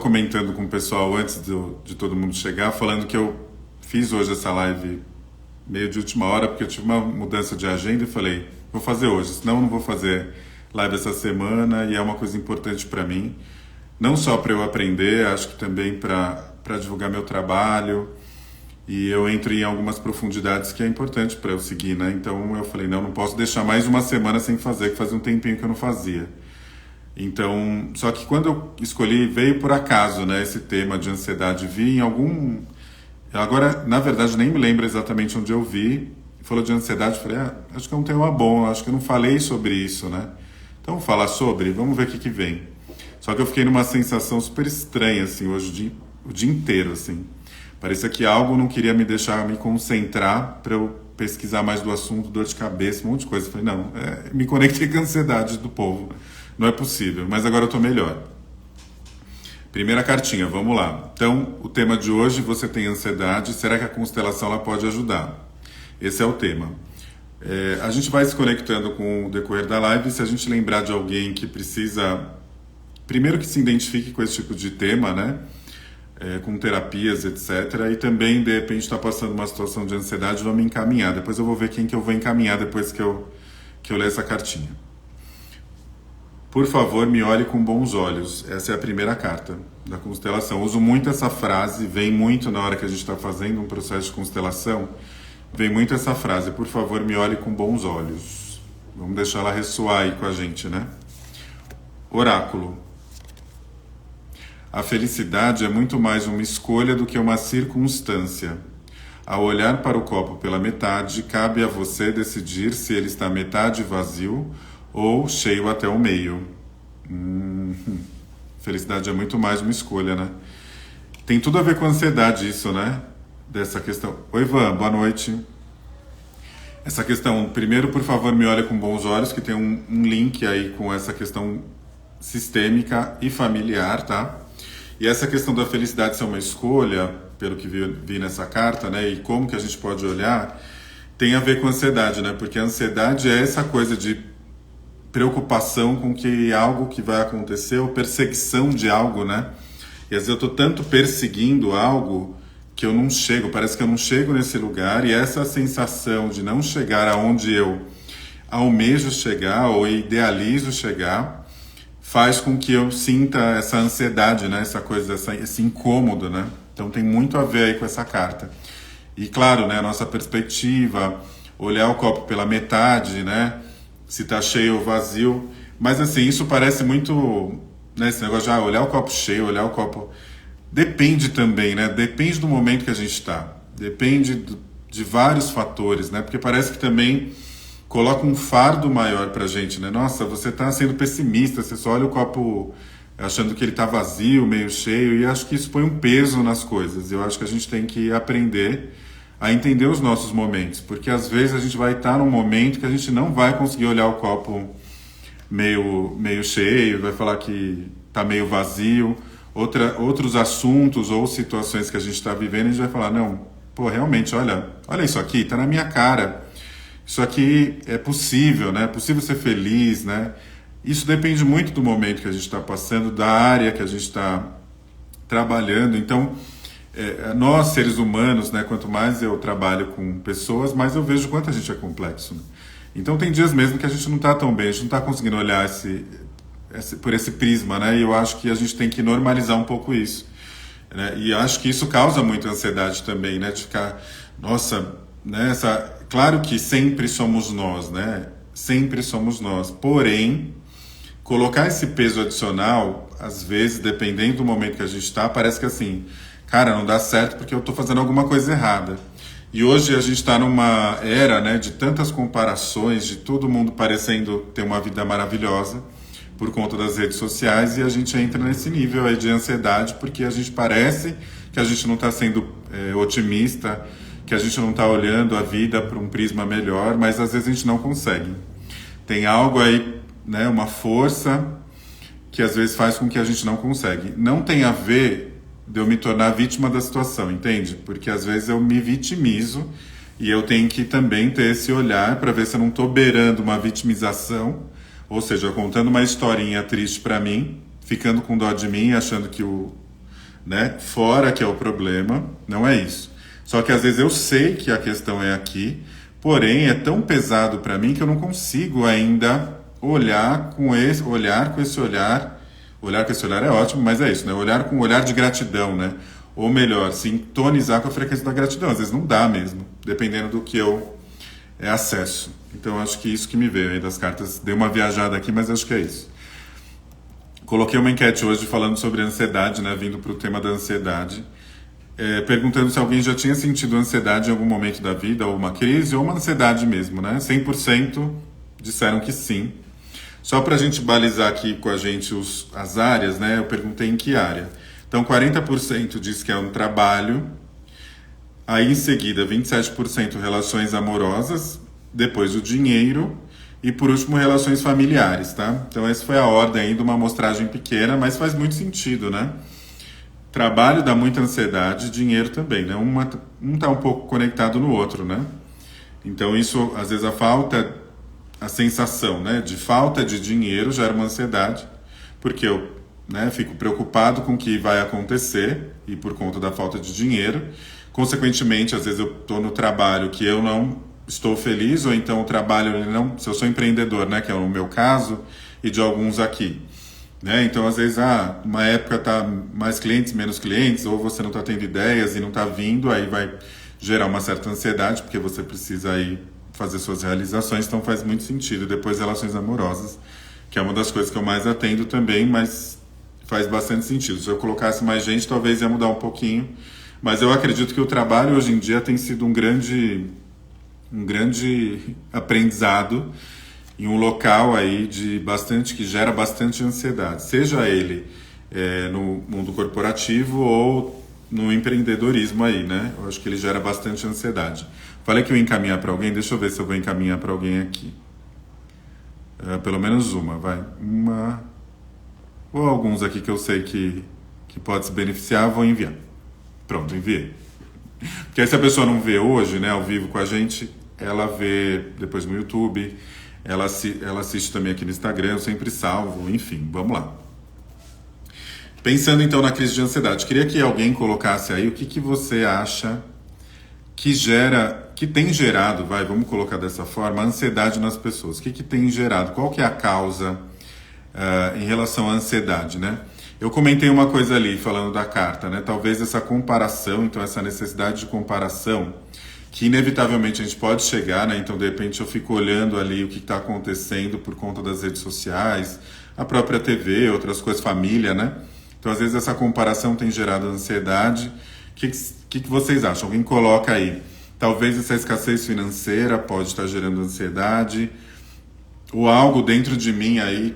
Comentando com o pessoal antes de todo mundo chegar, falando que eu fiz hoje essa live meio de última hora, porque eu tive uma mudança de agenda e falei, vou fazer hoje, senão eu não vou fazer live essa semana, e é uma coisa importante para mim, não só para eu aprender, acho que também para divulgar meu trabalho, e eu entro em algumas profundidades que é importante para eu seguir, né? Então eu falei, não posso deixar mais uma semana sem fazer, que fazia um tempinho que eu não fazia. Então, só que quando eu escolhi, veio por acaso, né, esse tema de ansiedade, vi em algum... Agora, na verdade, nem me lembro exatamente onde eu vi, falou de ansiedade, falei, acho que é um tema bom, acho que eu não falei sobre isso, né? Então, vou falar sobre, vamos ver o que vem. Só que eu fiquei numa sensação super estranha, assim, hoje o dia inteiro, assim. Parecia que algo não queria me deixar me concentrar para eu pesquisar mais do assunto, dor de cabeça, um monte de coisa. Falei, não, me conectei com a ansiedade do povo. Não é possível, mas agora eu estou melhor. Primeira cartinha, vamos lá. Então, o tema de hoje, você tem ansiedade, será que a constelação ela pode ajudar? Esse é o tema. A gente vai se conectando com o decorrer da live, se a gente lembrar de alguém que precisa, primeiro que se identifique com esse tipo de tema, né? Com terapias, etc. E também, de repente, está passando uma situação de ansiedade, vamos encaminhar. Depois eu vou ver quem que eu vou encaminhar depois que eu ler essa cartinha. Por favor, me olhe com bons olhos. Essa é a primeira carta da constelação. Uso muito essa frase, vem muito na hora que a gente está fazendo um processo de constelação, vem muito essa frase, por favor, me olhe com bons olhos. Vamos deixar ela ressoar aí com a gente, né? Oráculo. A felicidade é muito mais uma escolha do que uma circunstância. Ao olhar para o copo pela metade, cabe a você decidir se ele está metade vazio ou cheio até o meio. Felicidade é muito mais uma escolha, né? Tem tudo a ver com a ansiedade isso, né? Dessa questão. Oi, Ivan, boa noite. Essa questão, primeiro, por favor, me olhe com bons olhos, que tem um link aí com essa questão sistêmica e familiar, tá? E essa questão da felicidade ser uma escolha, pelo que vi nessa carta, né? E como que a gente pode olhar, tem a ver com a ansiedade, né? Porque a ansiedade é essa coisa de preocupação com que algo que vai acontecer, ou perseguição de algo, né? E às vezes eu estou tanto perseguindo algo que eu não chego, parece que eu não chego nesse lugar, e essa sensação de não chegar aonde eu almejo chegar ou idealizo chegar, faz com que eu sinta essa ansiedade, né? Essa coisa, esse incômodo, né? Então tem muito a ver aí com essa carta. E claro, né, a nossa perspectiva, olhar o copo pela metade, né? Se tá cheio ou vazio, mas assim, isso parece muito, né, esse negócio de olhar o copo cheio, olhar o copo, depende também, né, depende do momento que a gente está, depende de vários fatores, né, porque parece que também coloca um fardo maior pra gente, né, nossa, você tá sendo pessimista, você só olha o copo achando que ele tá vazio, meio cheio, e acho que isso põe um peso nas coisas. Eu acho que a gente tem que aprender a entender os nossos momentos, porque às vezes a gente vai estar num momento que a gente não vai conseguir olhar o copo meio cheio, vai falar que está meio vazio, outros assuntos ou situações que a gente está vivendo, a gente vai falar, não, pô, realmente, olha isso aqui, está na minha cara, isso aqui é possível, né? É possível ser feliz, né? Isso depende muito do momento que a gente está passando, da área que a gente está trabalhando, então... nós, seres humanos, né, quanto mais eu trabalho com pessoas, mais eu vejo quanto a gente é complexo. Né? Então tem dias mesmo que a gente não está tão bem, a gente não está conseguindo olhar por esse prisma, né? E eu acho que a gente tem que normalizar um pouco isso. Né? E acho que isso causa muita ansiedade também, né? De ficar, nossa, né? Claro que sempre somos nós, né? Sempre somos nós. Porém, colocar esse peso adicional, às vezes, dependendo do momento que a gente está, parece que assim... cara, não dá certo porque eu estou fazendo alguma coisa errada. E hoje a gente está numa era, né, de tantas comparações, de todo mundo parecendo ter uma vida maravilhosa por conta das redes sociais, e a gente entra nesse nível aí de ansiedade porque a gente parece que a gente não está sendo otimista, que a gente não está olhando a vida para um prisma melhor, mas às vezes a gente não consegue. Tem algo aí, né, uma força que às vezes faz com que a gente não consegue. Não tem a ver de eu me tornar vítima da situação, entende? Porque às vezes eu me vitimizo e eu tenho que também ter esse olhar para ver se eu não estou beirando uma vitimização, ou seja, contando uma historinha triste para mim, ficando com dó de mim, achando que né? Fora que é o problema, não é isso. Só que às vezes eu sei que a questão é aqui, porém é tão pesado para mim que eu não consigo ainda olhar com esse olhar, olhar com esse olhar é ótimo, mas é isso, né? Olhar com um olhar de gratidão, né? Ou melhor, sintonizar com a frequência da gratidão. Às vezes não dá mesmo, dependendo do que eu acesso. Então acho que isso que me veio aí das cartas. Dei uma viajada aqui, mas acho que é isso. Coloquei uma enquete hoje falando sobre ansiedade, né? Vindo para o tema da ansiedade. Perguntando se alguém já tinha sentido ansiedade em algum momento da vida, ou uma crise, ou uma ansiedade mesmo, né? 100% disseram que sim. Só para a gente balizar aqui com a gente as áreas, né? Eu perguntei em que área. Então, 40% diz que é um trabalho. Aí, em seguida, 27% relações amorosas. Depois, o dinheiro. E, por último, relações familiares, tá? Então, essa foi a ordem aí de uma amostragem pequena, mas faz muito sentido, né? Trabalho dá muita ansiedade, dinheiro também, né? Um tá um pouco conectado no outro, né? Então isso, às vezes a sensação, né, de falta de dinheiro gera uma ansiedade, porque eu, né, fico preocupado com o que vai acontecer e por conta da falta de dinheiro, consequentemente, às vezes eu estou no trabalho que eu não estou feliz, ou então o trabalho, ele não, se eu sou empreendedor, né, que é o meu caso, e de alguns aqui. Né? Então, às vezes, uma época tá mais clientes, menos clientes, ou você não está tendo ideias e não está vindo, aí vai gerar uma certa ansiedade, porque você precisa aí fazer suas realizações, então faz muito sentido. Depois, relações amorosas, que é uma das coisas que eu mais atendo também, mas faz bastante sentido. Se eu colocasse mais gente, talvez ia mudar um pouquinho, mas eu acredito que o trabalho hoje em dia tem sido um grande aprendizado, em um local aí que gera bastante ansiedade, seja ele no mundo corporativo ou no empreendedorismo aí, né? Eu acho que ele gera bastante ansiedade. Falei que eu ia encaminhar para alguém, deixa eu ver se eu vou encaminhar para alguém aqui. Pelo menos uma, vai. Uma ou alguns aqui que eu sei que pode se beneficiar, vou enviar. Pronto, enviei. Porque aí se a pessoa não vê hoje, né, ao vivo com a gente, ela vê depois no YouTube. Ela assiste também aqui no Instagram, eu sempre salvo, enfim, vamos lá. Pensando então na crise de ansiedade, queria que alguém colocasse aí o que você acha que tem gerado, vamos colocar dessa forma, a ansiedade nas pessoas. O que tem gerado? Qual que é a causa em relação à ansiedade, né? Eu comentei uma coisa ali, falando da carta, né? Talvez essa comparação, então essa necessidade de comparação, que inevitavelmente a gente pode chegar, né? Então, de repente, eu fico olhando ali o que está acontecendo por conta das redes sociais, a própria TV, outras coisas, família, né? Então, às vezes, essa comparação tem gerado ansiedade. O que vocês acham? Alguém coloca aí. Talvez essa escassez financeira pode estar gerando ansiedade, ou algo dentro de mim aí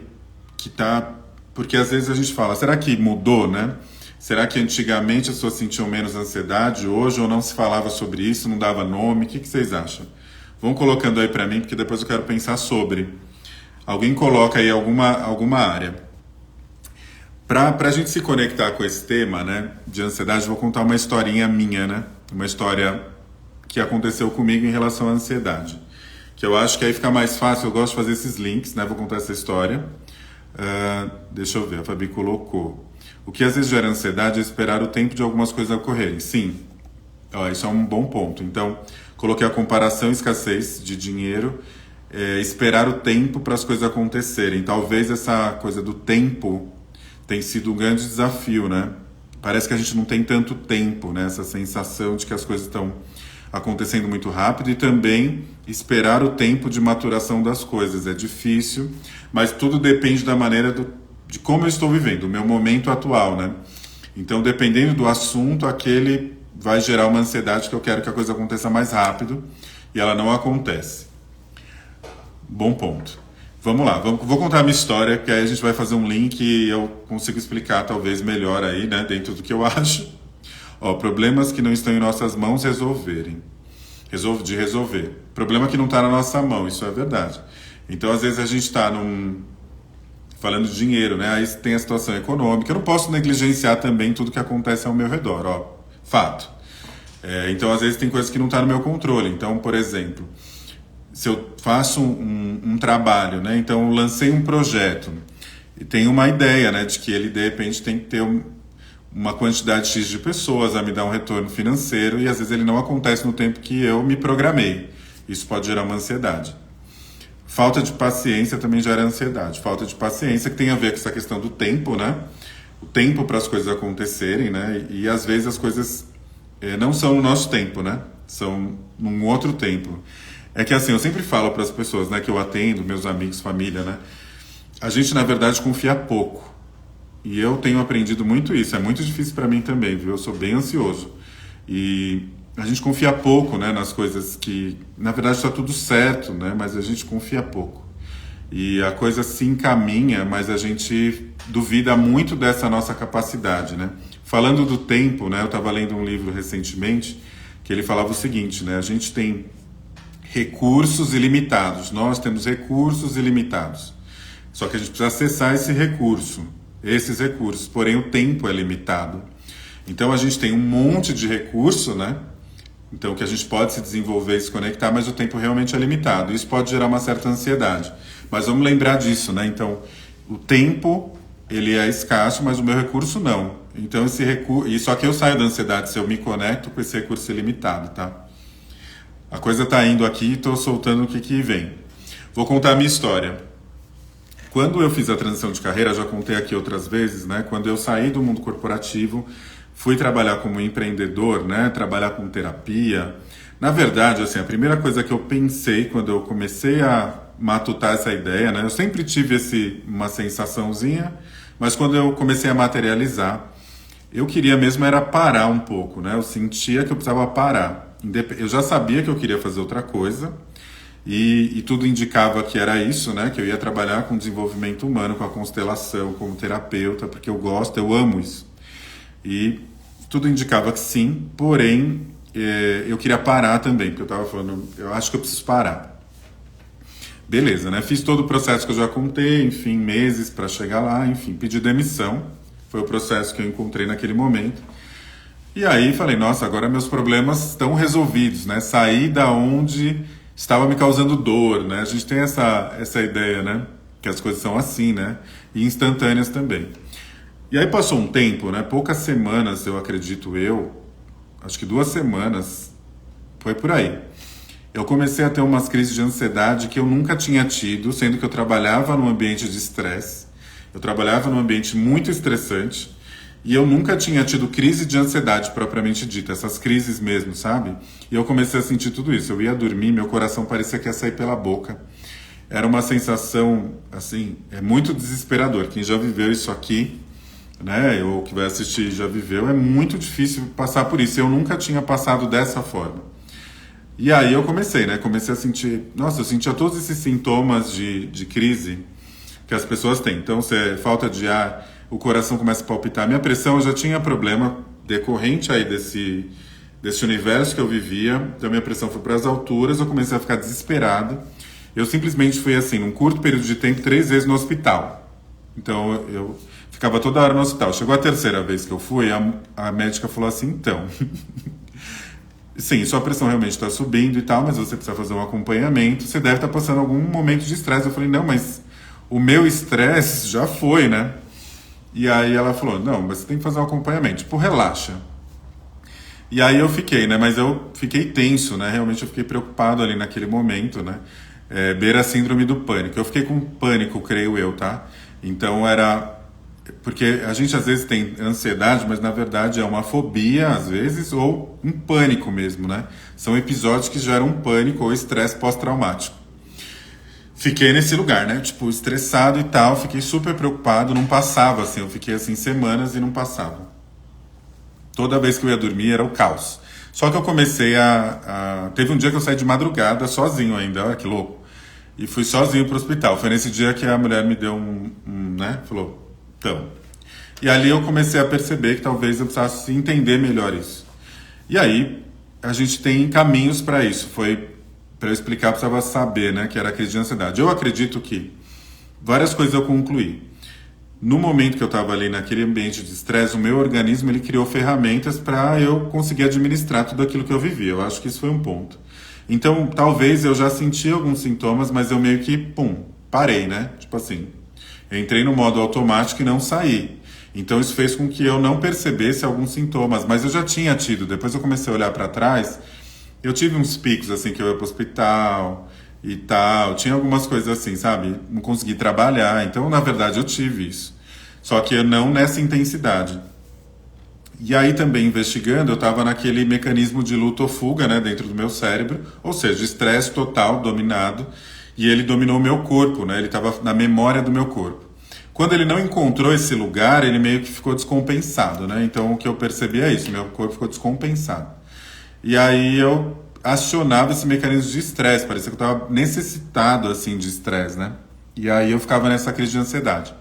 que está... Porque, às vezes, a gente fala, será que mudou, né? Será que antigamente as pessoas sentiam menos ansiedade, hoje, ou não se falava sobre isso, não dava nome? O que vocês acham? Vão colocando aí para mim, porque depois eu quero pensar sobre. Alguém coloca aí alguma área. Para a gente se conectar com esse tema, né, de ansiedade, vou contar uma historinha minha, né? Uma história que aconteceu comigo em relação à ansiedade. Que eu acho que aí fica mais fácil, eu gosto de fazer esses links, né? Vou contar essa história. Deixa eu ver, a Fabi colocou. O que às vezes gera ansiedade é esperar o tempo de algumas coisas ocorrerem. Sim, isso é um bom ponto. Então, coloquei a comparação escassez de dinheiro, esperar o tempo para as coisas acontecerem. Talvez essa coisa do tempo tenha sido um grande desafio, né? Parece que a gente não tem tanto tempo, né? Essa sensação de que as coisas estão acontecendo muito rápido e também esperar o tempo de maturação das coisas. É difícil, mas tudo depende da maneira de como eu estou vivendo, o meu momento atual, né? Então, dependendo do assunto, aquele vai gerar uma ansiedade que eu quero que a coisa aconteça mais rápido e ela não acontece. Bom ponto. Vamos lá, vou contar a minha história, que aí a gente vai fazer um link e eu consigo explicar talvez melhor aí, né, dentro do que eu acho. Problemas que não estão em nossas mãos resolver. Problema que não está na nossa mão, isso é verdade. Então, às vezes a gente está falando de dinheiro, né? Aí tem a situação econômica. Eu não posso negligenciar também tudo que acontece ao meu redor, fato. Então, às vezes tem coisas que não estão no meu controle. Então, por exemplo, se eu faço um trabalho, né? Então, eu lancei um projeto e tenho uma ideia, né? De que ele, de repente, tem que ter uma quantidade X de pessoas a me dar um retorno financeiro e às vezes ele não acontece no tempo que eu me programei. Isso pode gerar uma ansiedade. Falta de paciência também gera ansiedade. Falta de paciência que tem a ver com essa questão do tempo, né? O tempo para as coisas acontecerem, né? E às vezes as coisas não são no nosso tempo, né? São num outro tempo. É que assim, eu sempre falo para as pessoas, né, que eu atendo, meus amigos, família, né? A gente, na verdade, confia pouco. E eu tenho aprendido muito isso. É muito difícil para mim também, viu? Eu sou bem ansioso. E a gente confia pouco, né, nas coisas que, na verdade, está tudo certo, né? Mas a gente confia pouco. E a coisa se encaminha, mas a gente duvida muito dessa nossa capacidade, né? Falando do tempo, né? Eu estava lendo um livro recentemente que ele falava o seguinte, né? A gente tem recursos ilimitados. Nós temos recursos ilimitados. Só que a gente precisa acessar esses recursos. Porém, o tempo é limitado. Então, a gente tem um monte de recurso, né? Então, que a gente pode se desenvolver e se conectar, mas o tempo realmente é limitado. Isso pode gerar uma certa ansiedade. Mas vamos lembrar disso, né? Então, o tempo, ele é escasso, mas o meu recurso não. Então, esse recurso... E só que eu saio da ansiedade se eu me conecto com esse recurso ilimitado, tá? A coisa tá indo aqui e tô soltando o que vem. Vou contar a minha história. Quando eu fiz a transição de carreira, já contei aqui outras vezes, né? Quando eu saí do mundo corporativo, fui trabalhar como empreendedor, né? Trabalhar com terapia. Na verdade, assim, a primeira coisa que eu pensei quando eu comecei a matutar essa ideia, né? Eu sempre tive uma sensaçãozinha, mas quando eu comecei a materializar, eu queria mesmo era parar um pouco, né? Eu sentia que eu precisava parar. Eu já sabia que eu queria fazer outra coisa e tudo indicava que era isso, né? Que eu ia trabalhar com desenvolvimento humano, com a constelação, como terapeuta, porque eu gosto, eu amo isso. E tudo indicava que sim, porém eu queria parar também, porque eu estava falando, eu acho que eu preciso parar. Beleza, né? Fiz todo o processo que eu já contei, enfim, meses para chegar lá, enfim, pedi demissão. Foi o processo que eu encontrei naquele momento. E aí falei, nossa, agora meus problemas estão resolvidos, né? Saí da onde estava me causando dor, né? A gente tem essa ideia, né? Que as coisas são assim, né? E instantâneas também. E aí passou um tempo, né? Poucas semanas, eu acredito acho que 2 semanas, foi por aí. Eu comecei a ter umas crises de ansiedade que eu nunca tinha tido, sendo que eu trabalhava num ambiente de estresse, eu trabalhava num ambiente muito estressante, e eu nunca tinha tido crise de ansiedade propriamente dita, essas crises mesmo, sabe? E eu comecei a sentir tudo isso. Eu ia dormir, meu coração parecia que ia sair pela boca. Era uma sensação, assim, muito desesperador. Quem já viveu isso aqui, né, ou que vai assistir já viveu, é muito difícil passar por isso. Eu nunca tinha passado dessa forma. E aí eu comecei, né? Comecei a sentir... Nossa, eu sentia todos esses sintomas de crise que as pessoas têm. Então, falta de ar... O coração começa a palpitar. Minha pressão, eu já tinha problema decorrente aí desse universo que eu vivia. Então, minha pressão foi para as alturas. Eu comecei a ficar desesperado. Eu simplesmente fui assim, num curto período de tempo, 3 vezes no hospital. Então, eu ficava toda hora no hospital. Chegou a 3ª vez que eu fui, a médica falou assim, então... Sim, sua pressão realmente está subindo e tal, mas você precisa fazer um acompanhamento. Você deve estar passando algum momento de estresse. Eu falei, não, mas o meu estresse já foi, né? E aí ela falou, não, mas você tem que fazer um acompanhamento, tipo, relaxa. E aí eu fiquei, né, mas eu fiquei tenso, né, realmente eu fiquei preocupado ali naquele momento, né, beira a síndrome do pânico. Eu fiquei com pânico, creio eu, tá? Então era, porque a gente às vezes tem ansiedade, mas na verdade é uma fobia, às vezes, ou um pânico mesmo, né? São episódios que geram pânico ou estresse pós-traumático. Fiquei nesse lugar, né? Tipo, estressado e tal, fiquei super preocupado, não passava, assim, eu fiquei assim semanas e não passava. Toda vez que eu ia dormir era o caos. Só que eu comecei Teve um dia que eu saí de madrugada, sozinho ainda, olha que louco. E fui sozinho pro hospital. Foi nesse dia que a mulher me deu né? Falou, então. E ali eu comecei a perceber que talvez eu precisasse entender melhor isso. E aí, a gente tem caminhos para isso. Para eu explicar, eu precisava saber, né, que era a crise de ansiedade. Eu acredito que várias coisas eu concluí. No momento que eu estava ali naquele ambiente de estresse, o meu organismo ele criou ferramentas para eu conseguir administrar tudo aquilo que eu vivia. Eu acho que isso foi um ponto. Então, talvez eu já senti alguns sintomas, mas eu meio que, parei, né? Tipo assim, eu entrei no modo automático e não saí. Então isso fez com que eu não percebesse alguns sintomas, mas eu já tinha tido. Depois eu comecei a olhar para trás, eu tive uns picos assim que eu ia para o hospital e tal, tinha algumas coisas assim, sabe? Não consegui trabalhar, então na verdade eu tive isso. Só que eu não nessa intensidade. E aí também investigando, eu estava naquele mecanismo de luta ou fuga, né, dentro do meu cérebro, ou seja, estresse total, dominado, e ele dominou o meu corpo, né, ele estava na memória do meu corpo. Quando ele não encontrou esse lugar, ele meio que ficou descompensado, né, então o que eu percebi é isso, meu corpo ficou descompensado. E aí eu acionava esse mecanismo de estresse, parecia que eu estava necessitado, assim, de estresse, né, e aí eu ficava nessa crise de ansiedade.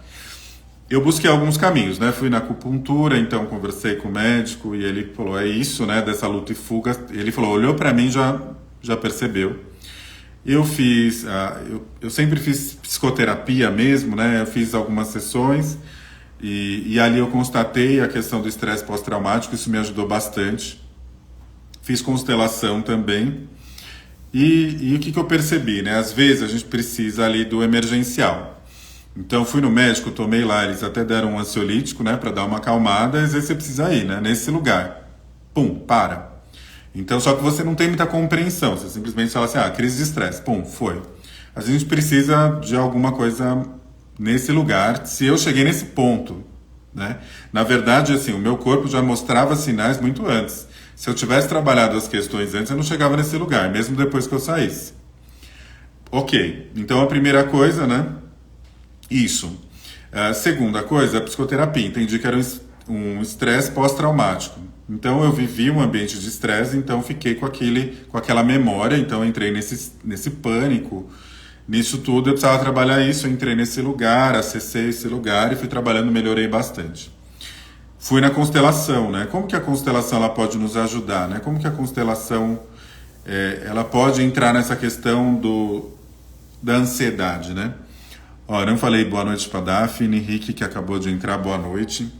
Eu busquei alguns caminhos, né? Fui na acupuntura, então conversei com o médico e ele falou, é isso, né? Dessa luta e fuga. Ele falou, olhou para mim, já percebeu. Eu fiz, eu sempre fiz psicoterapia mesmo, né? Eu fiz algumas sessões e ali eu constatei a questão do estresse pós-traumático, isso me ajudou bastante. Fiz constelação também. E o que eu percebi, né? Às vezes a gente precisa ali do emergencial. Então fui no médico, tomei lá, eles até deram um ansiolítico, né, para dar uma acalmada, às vezes você precisa ir, né, nesse lugar. Pum, para. Então só que você não tem muita compreensão, você simplesmente fala assim, crise de estresse, pum, foi. A gente precisa de alguma coisa nesse lugar, se eu cheguei nesse ponto, né. Na verdade, assim, o meu corpo já mostrava sinais muito antes. Se eu tivesse trabalhado as questões antes, eu não chegava nesse lugar, mesmo depois que eu saísse. Ok, então a primeira coisa, né, isso. Segunda coisa, a psicoterapia. Entendi que era um estresse pós-traumático. Então eu vivi um ambiente de estresse, então fiquei com aquela memória, então entrei nesse pânico, nisso tudo eu precisava trabalhar isso, eu entrei nesse lugar, acessei esse lugar e fui trabalhando, melhorei bastante. Fui na constelação, né? Como que a constelação ela pode nos ajudar, né? Como que a constelação ela pode entrar nessa questão da ansiedade, né? Ó, não falei boa noite para Daphne, Henrique que acabou de entrar, boa noite.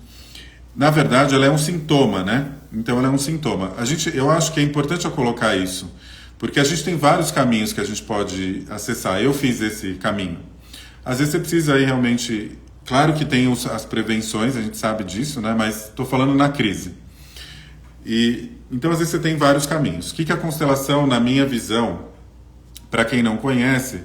Na verdade, ela é um sintoma, né? Então, ela é um sintoma. Eu acho que é importante eu colocar isso, porque a gente tem vários caminhos que a gente pode acessar. Eu fiz esse caminho. Às vezes você precisa aí realmente... Claro que tem as prevenções, a gente sabe disso, né? Mas estou falando na crise. Então, às vezes você tem vários caminhos. O que a constelação, na minha visão, para quem não conhece...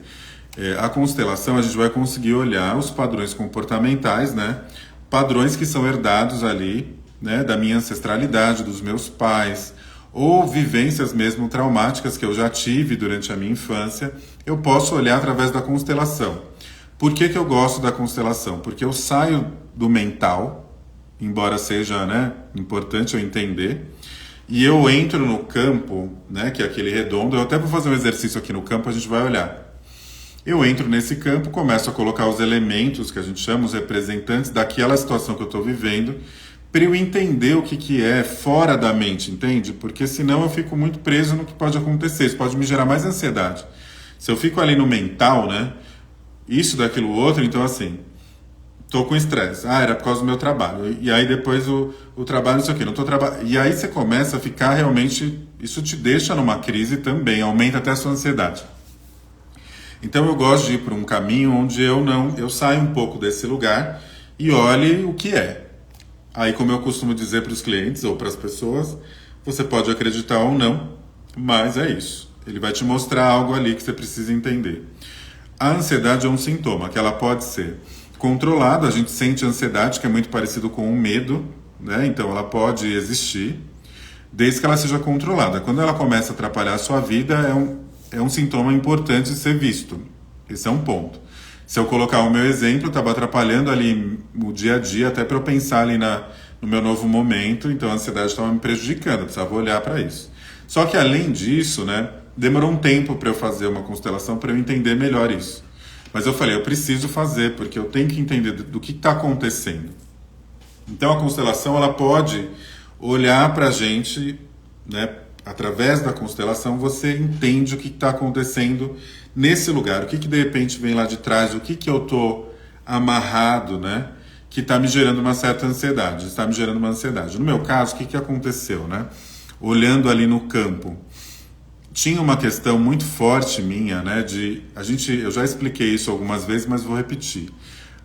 a constelação a gente vai conseguir olhar os padrões comportamentais, né? Padrões que são herdados ali, né? Da minha ancestralidade, dos meus pais, ou vivências mesmo traumáticas que eu já tive durante a minha infância, eu posso olhar através da constelação. Por que eu gosto da constelação? Porque eu saio do mental, embora seja, né, importante eu entender, e eu entro no campo, né, que é aquele redondo. Eu até vou fazer um exercício aqui no campo, a gente vai olhar. Eu entro nesse campo, começo a colocar os elementos que a gente chama, os representantes daquela situação que eu estou vivendo, para eu entender o que é fora da mente, entende? Porque senão eu fico muito preso no que pode acontecer, isso pode me gerar mais ansiedade. Se eu fico ali no mental, né, isso, daquilo, outro, então assim, estou com estresse, era por causa do meu trabalho, e aí depois o trabalho, não sei o quê, não estou trabalhando, e aí você começa a ficar realmente, isso te deixa numa crise também, aumenta até a sua ansiedade. Então eu gosto de ir por um caminho onde eu saio um pouco desse lugar e olhe o que é. Aí, como eu costumo dizer para os clientes ou para as pessoas, você pode acreditar ou não, mas é isso. Ele vai te mostrar algo ali que você precisa entender. A ansiedade é um sintoma, que ela pode ser controlada, a gente sente ansiedade, que é muito parecido com o medo, né? Então ela pode existir, desde que ela seja controlada. Quando ela começa a atrapalhar a sua vida, é um sintoma importante de ser visto. Esse é um ponto. Se eu colocar o meu exemplo, eu estava atrapalhando ali o dia a dia, até para eu pensar ali no meu novo momento, então a ansiedade estava me prejudicando, eu precisava olhar para isso. Só que além disso, né, demorou um tempo para eu fazer uma constelação para eu entender melhor isso. Mas eu falei, eu preciso fazer, porque eu tenho que entender do que está acontecendo. Então a constelação ela pode olhar para a gente, né, através da constelação você entende o que está acontecendo nesse lugar, o que de repente vem lá de trás, o que eu estou amarrado, né, que está me gerando uma certa ansiedade, está me gerando uma ansiedade. No meu caso, o que aconteceu, né? Olhando ali no campo, tinha uma questão muito forte minha, né, eu já expliquei isso algumas vezes, mas vou repetir.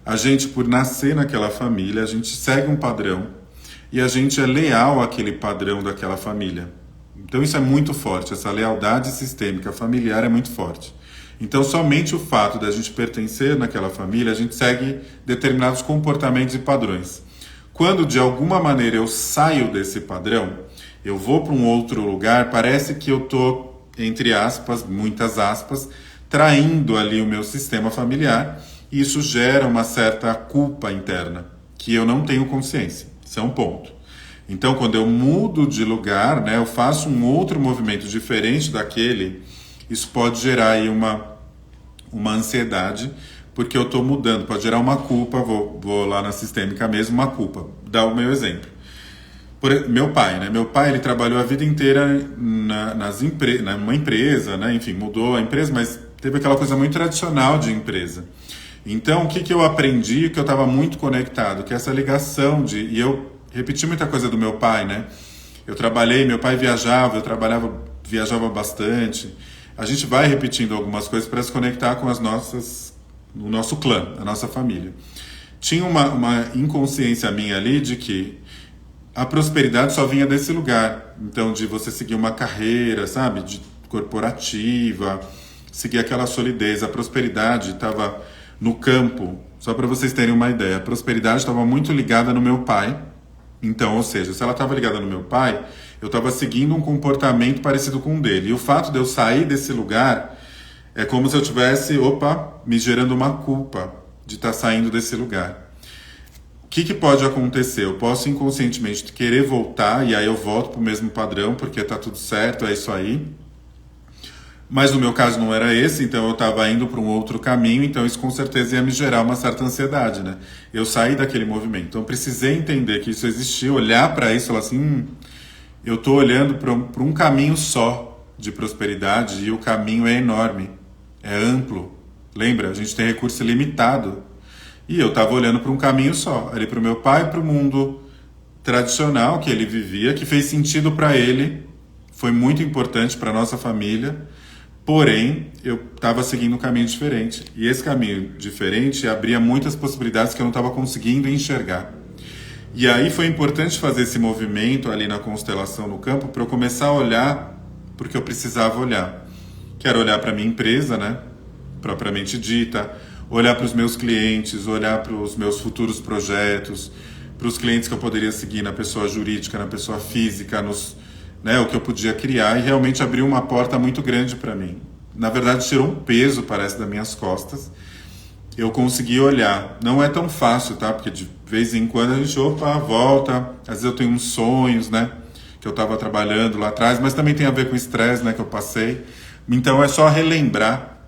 A gente, por nascer naquela família, a gente segue um padrão e a gente é leal àquele padrão daquela família. Então isso é muito forte, essa lealdade sistêmica familiar é muito forte. Então somente o fato de a gente pertencer naquela família, a gente segue determinados comportamentos e padrões. Quando de alguma maneira eu saio desse padrão, eu vou para um outro lugar, parece que eu estou, entre aspas, muitas aspas, traindo ali o meu sistema familiar. E isso gera uma certa culpa interna, que eu não tenho consciência. Isso é um ponto. Então, quando eu mudo de lugar, né, eu faço um outro movimento diferente daquele, isso pode gerar aí uma ansiedade, porque eu estou mudando. Pode gerar uma culpa, vou lá na sistêmica mesmo, uma culpa. Dá o meu exemplo. Meu pai, né? Meu pai, ele trabalhou a vida inteira numa empresa, né? Enfim, mudou a empresa, mas teve aquela coisa muito tradicional de empresa. Então, o que eu aprendi, que eu estava muito conectado, que é essa ligação e eu repeti muita coisa do meu pai, né? Eu trabalhei, meu pai viajava, viajava bastante. A gente vai repetindo algumas coisas para se conectar com o nosso clã, a nossa família. Tinha uma inconsciência minha ali de que a prosperidade só vinha desse lugar. Então, de você seguir uma carreira, sabe? Corporativa, seguir aquela solidez. A prosperidade estava no campo, só para vocês terem uma ideia, a prosperidade estava muito ligada no meu pai. Então, ou seja, se ela estava ligada no meu pai, eu estava seguindo um comportamento parecido com o dele. E o fato de eu sair desse lugar é como se eu tivesse, me gerando uma culpa de estar saindo desse lugar. O que pode acontecer? Eu posso inconscientemente querer voltar, e aí eu volto para o mesmo padrão, porque está tudo certo, é isso aí. Mas no meu caso não era esse, então eu estava indo para um outro caminho, então isso com certeza ia me gerar uma certa ansiedade, né? Eu saí daquele movimento, então eu precisei entender que isso existia, olhar para isso e falar assim, eu estou olhando para um caminho só de prosperidade e o caminho é enorme, é amplo. Lembra? A gente tem recurso limitado. E eu estava olhando para um caminho só, ali para o meu pai, para o mundo tradicional que ele vivia, que fez sentido para ele, foi muito importante para a nossa família. Porém, eu estava seguindo um caminho diferente. E esse caminho diferente abria muitas possibilidades que eu não estava conseguindo enxergar. E aí foi importante fazer esse movimento ali na constelação no campo para eu começar a olhar, porque eu precisava olhar. Quero olhar para a minha empresa, né? Propriamente dita, olhar para os meus clientes, olhar para os meus futuros projetos, para os clientes que eu poderia seguir na pessoa jurídica, na pessoa física, o que eu podia criar, e realmente abriu uma porta muito grande para mim. Na verdade, tirou um peso, parece, das minhas costas. Eu consegui olhar. Não é tão fácil, tá? Porque de vez em quando a gente, volta. Às vezes eu tenho uns sonhos, né? Que eu estava trabalhando lá atrás, mas também tem a ver com o estresse, né? Que eu passei. Então é só relembrar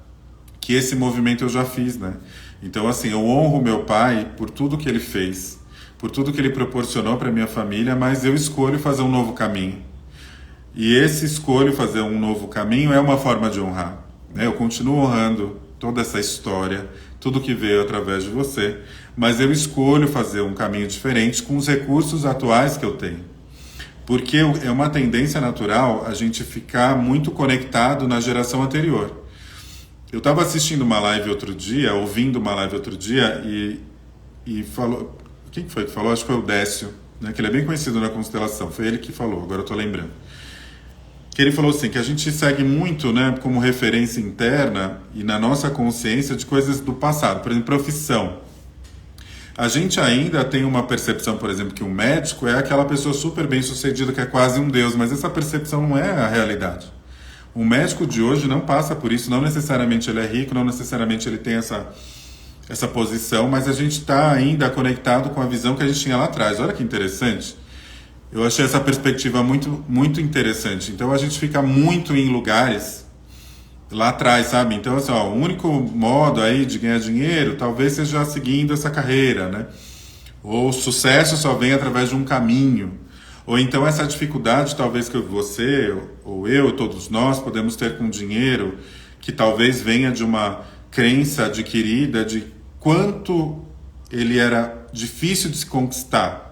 que esse movimento eu já fiz, né? Então, assim, eu honro meu pai por tudo que ele fez, por tudo que ele proporcionou para minha família, mas eu escolho fazer um novo caminho. E esse escolho fazer um novo caminho é uma forma de honrar, né? Eu continuo honrando toda essa história, tudo que veio através de você, mas eu escolho fazer um caminho diferente com os recursos atuais que eu tenho. Porque é uma tendência natural a gente ficar muito conectado na geração anterior. Eu estava assistindo uma live outro dia, ouvindo uma live outro dia, e falou... Quem foi que falou? Acho que foi o Décio, né? Que ele é bem conhecido na constelação. Foi ele que falou, agora eu estou lembrando. Que ele falou assim, que a gente segue muito, né, como referência interna e na nossa consciência de coisas do passado. Por exemplo, profissão. A gente ainda tem uma percepção, por exemplo, que um médico é aquela pessoa super bem sucedida, que é quase um deus, mas essa percepção não é a realidade. O médico de hoje não passa por isso, não necessariamente ele é rico, não necessariamente ele tem essa posição, mas a gente está ainda conectado com a visão que a gente tinha lá atrás. Olha que interessante. Eu achei essa perspectiva muito, muito interessante. Então a gente fica muito em lugares lá atrás, sabe? Então, assim, o único modo aí de ganhar dinheiro talvez seja seguindo essa carreira, né? Ou o sucesso só vem através de um caminho. Ou então essa dificuldade talvez que você, ou eu, todos nós podemos ter com dinheiro, que talvez venha de uma crença adquirida de quanto ele era difícil de se conquistar.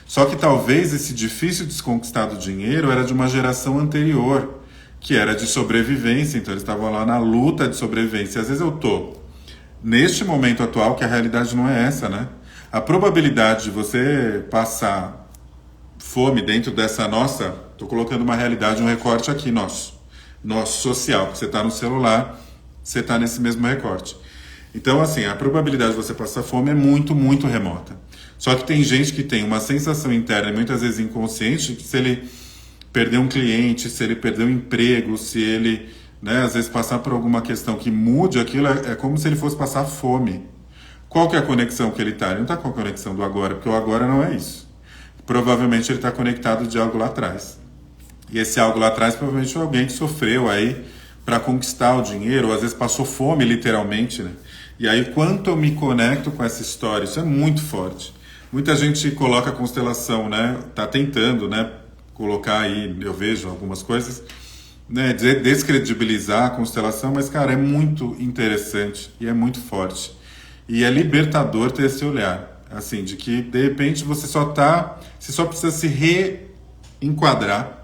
Só que talvez esse difícil de se conquistar do dinheiro era de uma geração anterior, que era de sobrevivência, então eles estavam lá na luta de sobrevivência. Às vezes eu estou neste momento atual, que a realidade não é essa, né? A probabilidade de você passar fome dentro dessa nossa... Estou colocando uma realidade, um recorte aqui nosso social, porque você está no celular, você está nesse mesmo recorte. Então, assim, a probabilidade de você passar fome é muito, muito remota. Só que tem gente que tem uma sensação interna, muitas vezes inconsciente, que se ele perder um cliente, se ele perder um emprego, se ele, né, às vezes passar por alguma questão que mude aquilo, é como se ele fosse passar fome. Qual que é a conexão que ele está? Ele não está com a conexão do agora, porque o agora não é isso. Provavelmente ele está conectado de algo lá atrás. E esse algo lá atrás provavelmente foi alguém que sofreu aí para conquistar o dinheiro, ou às vezes passou fome literalmente, né? E aí quanto eu me conecto com essa história, isso é muito forte. Muita gente coloca a constelação, né? Tá tentando, né? Colocar aí, eu vejo algumas coisas, né? Descredibilizar a constelação, mas cara, é muito interessante e é muito forte. E é libertador ter esse olhar, assim, de que de repente você só precisa se reenquadrar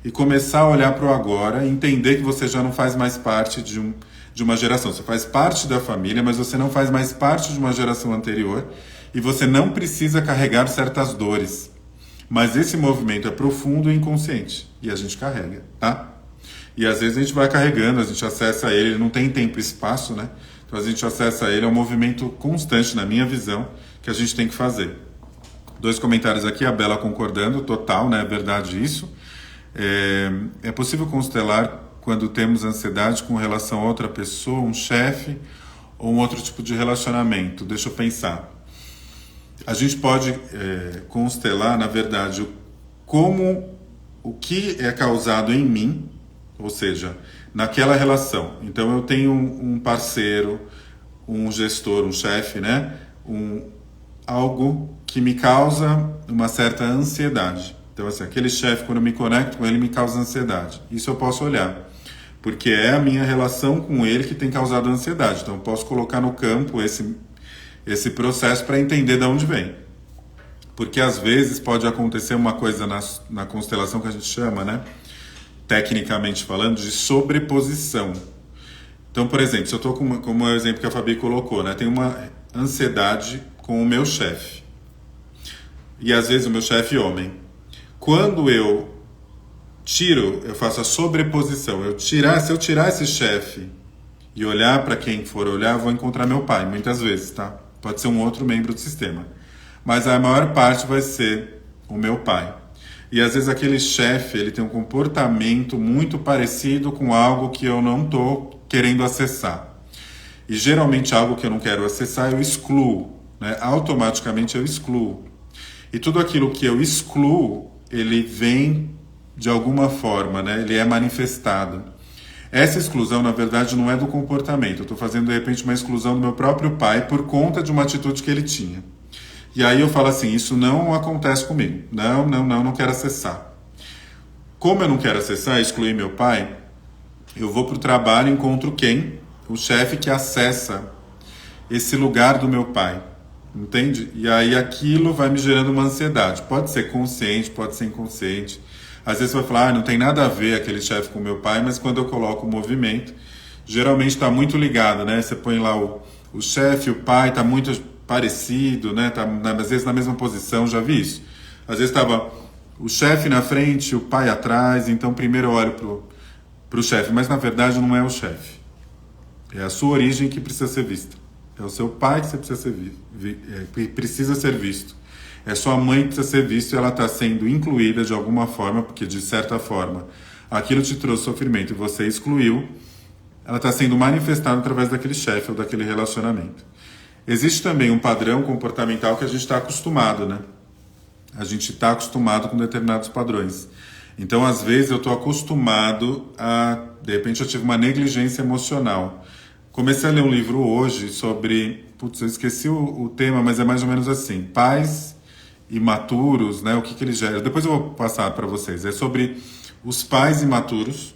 e começar a olhar para o agora, entender que você já não faz mais parte de uma geração. Você faz parte da família, mas você não faz mais parte de uma geração anterior e você não precisa carregar certas dores. Mas esse movimento é profundo e inconsciente e a gente carrega, tá? E às vezes a gente vai carregando, a gente acessa ele não tem tempo e espaço, né? Então a gente acessa ele, é um movimento constante, na minha visão, que a gente tem que fazer. 2 comentários aqui, a Bela concordando, total, né? É verdade isso. É possível constelar quando temos ansiedade com relação a outra pessoa, um chefe ou um outro tipo de relacionamento? Deixa eu pensar. A gente pode constelar, na verdade, o que é causado em mim, ou seja, naquela relação. Então eu tenho um parceiro, um gestor, um chefe, né? Algo que me causa uma certa ansiedade. Então, assim, aquele chefe, quando eu me conecto com ele, me causa ansiedade. Isso eu posso olhar, porque é a minha relação com ele que tem causado ansiedade. Então, eu posso colocar no campo esse processo para entender de onde vem. Porque, às vezes, pode acontecer uma coisa na constelação que a gente chama, né, tecnicamente falando, de sobreposição. Então, por exemplo, se eu estou como o exemplo que a Fabi colocou, né, tem uma ansiedade com o meu chefe. E, às vezes, o meu chefe é homem. Quando eu faço a sobreposição. Se eu tirar esse chefe e olhar para quem for olhar, eu vou encontrar meu pai, muitas vezes, tá? Pode ser um outro membro do sistema. Mas a maior parte vai ser o meu pai. E às vezes aquele chefe, ele tem um comportamento muito parecido com algo que eu não estou querendo acessar. E geralmente algo que eu não quero acessar, eu excluo, né? Automaticamente eu excluo. E tudo aquilo que eu excluo, ele vem de alguma forma, né? Ele é manifestado. Essa exclusão, na verdade, não é do comportamento. Eu estou fazendo, de repente, uma exclusão do meu próprio pai por conta de uma atitude que ele tinha. E aí eu falo assim, isso não acontece comigo. Não quero acessar. Como eu não quero acessar, excluir meu pai, eu vou para o trabalho e encontro quem? O chefe que acessa esse lugar do meu pai. Entende? E aí aquilo vai me gerando uma ansiedade. Pode ser consciente, pode ser inconsciente. Às vezes você vai falar, não tem nada a ver aquele chefe com meu pai, mas quando eu coloco o movimento, geralmente está muito ligado, né? Você põe lá o chefe, o pai, está muito parecido, né? Tá, às vezes na mesma posição, já vi isso. Às vezes estava o chefe na frente, o pai atrás, então primeiro eu olho pro chefe, mas na verdade não é o chefe. É a sua origem que precisa ser vista. É o seu pai que você precisa ser visto. É sua mãe que precisa ser vista e ela está sendo incluída de alguma forma, porque de certa forma aquilo te trouxe sofrimento e você excluiu, ela está sendo manifestada através daquele chefe ou daquele relacionamento. Existe também um padrão comportamental que a gente está acostumado, né? A gente está acostumado com determinados padrões. Então, às vezes, eu estou acostumado de repente, eu tive uma negligência emocional. Comecei a ler um livro hoje sobre... Putz, eu esqueci o tema, mas é mais ou menos assim. Pais imaturos, né? O que eles geram. Depois eu vou passar para vocês. É sobre os pais imaturos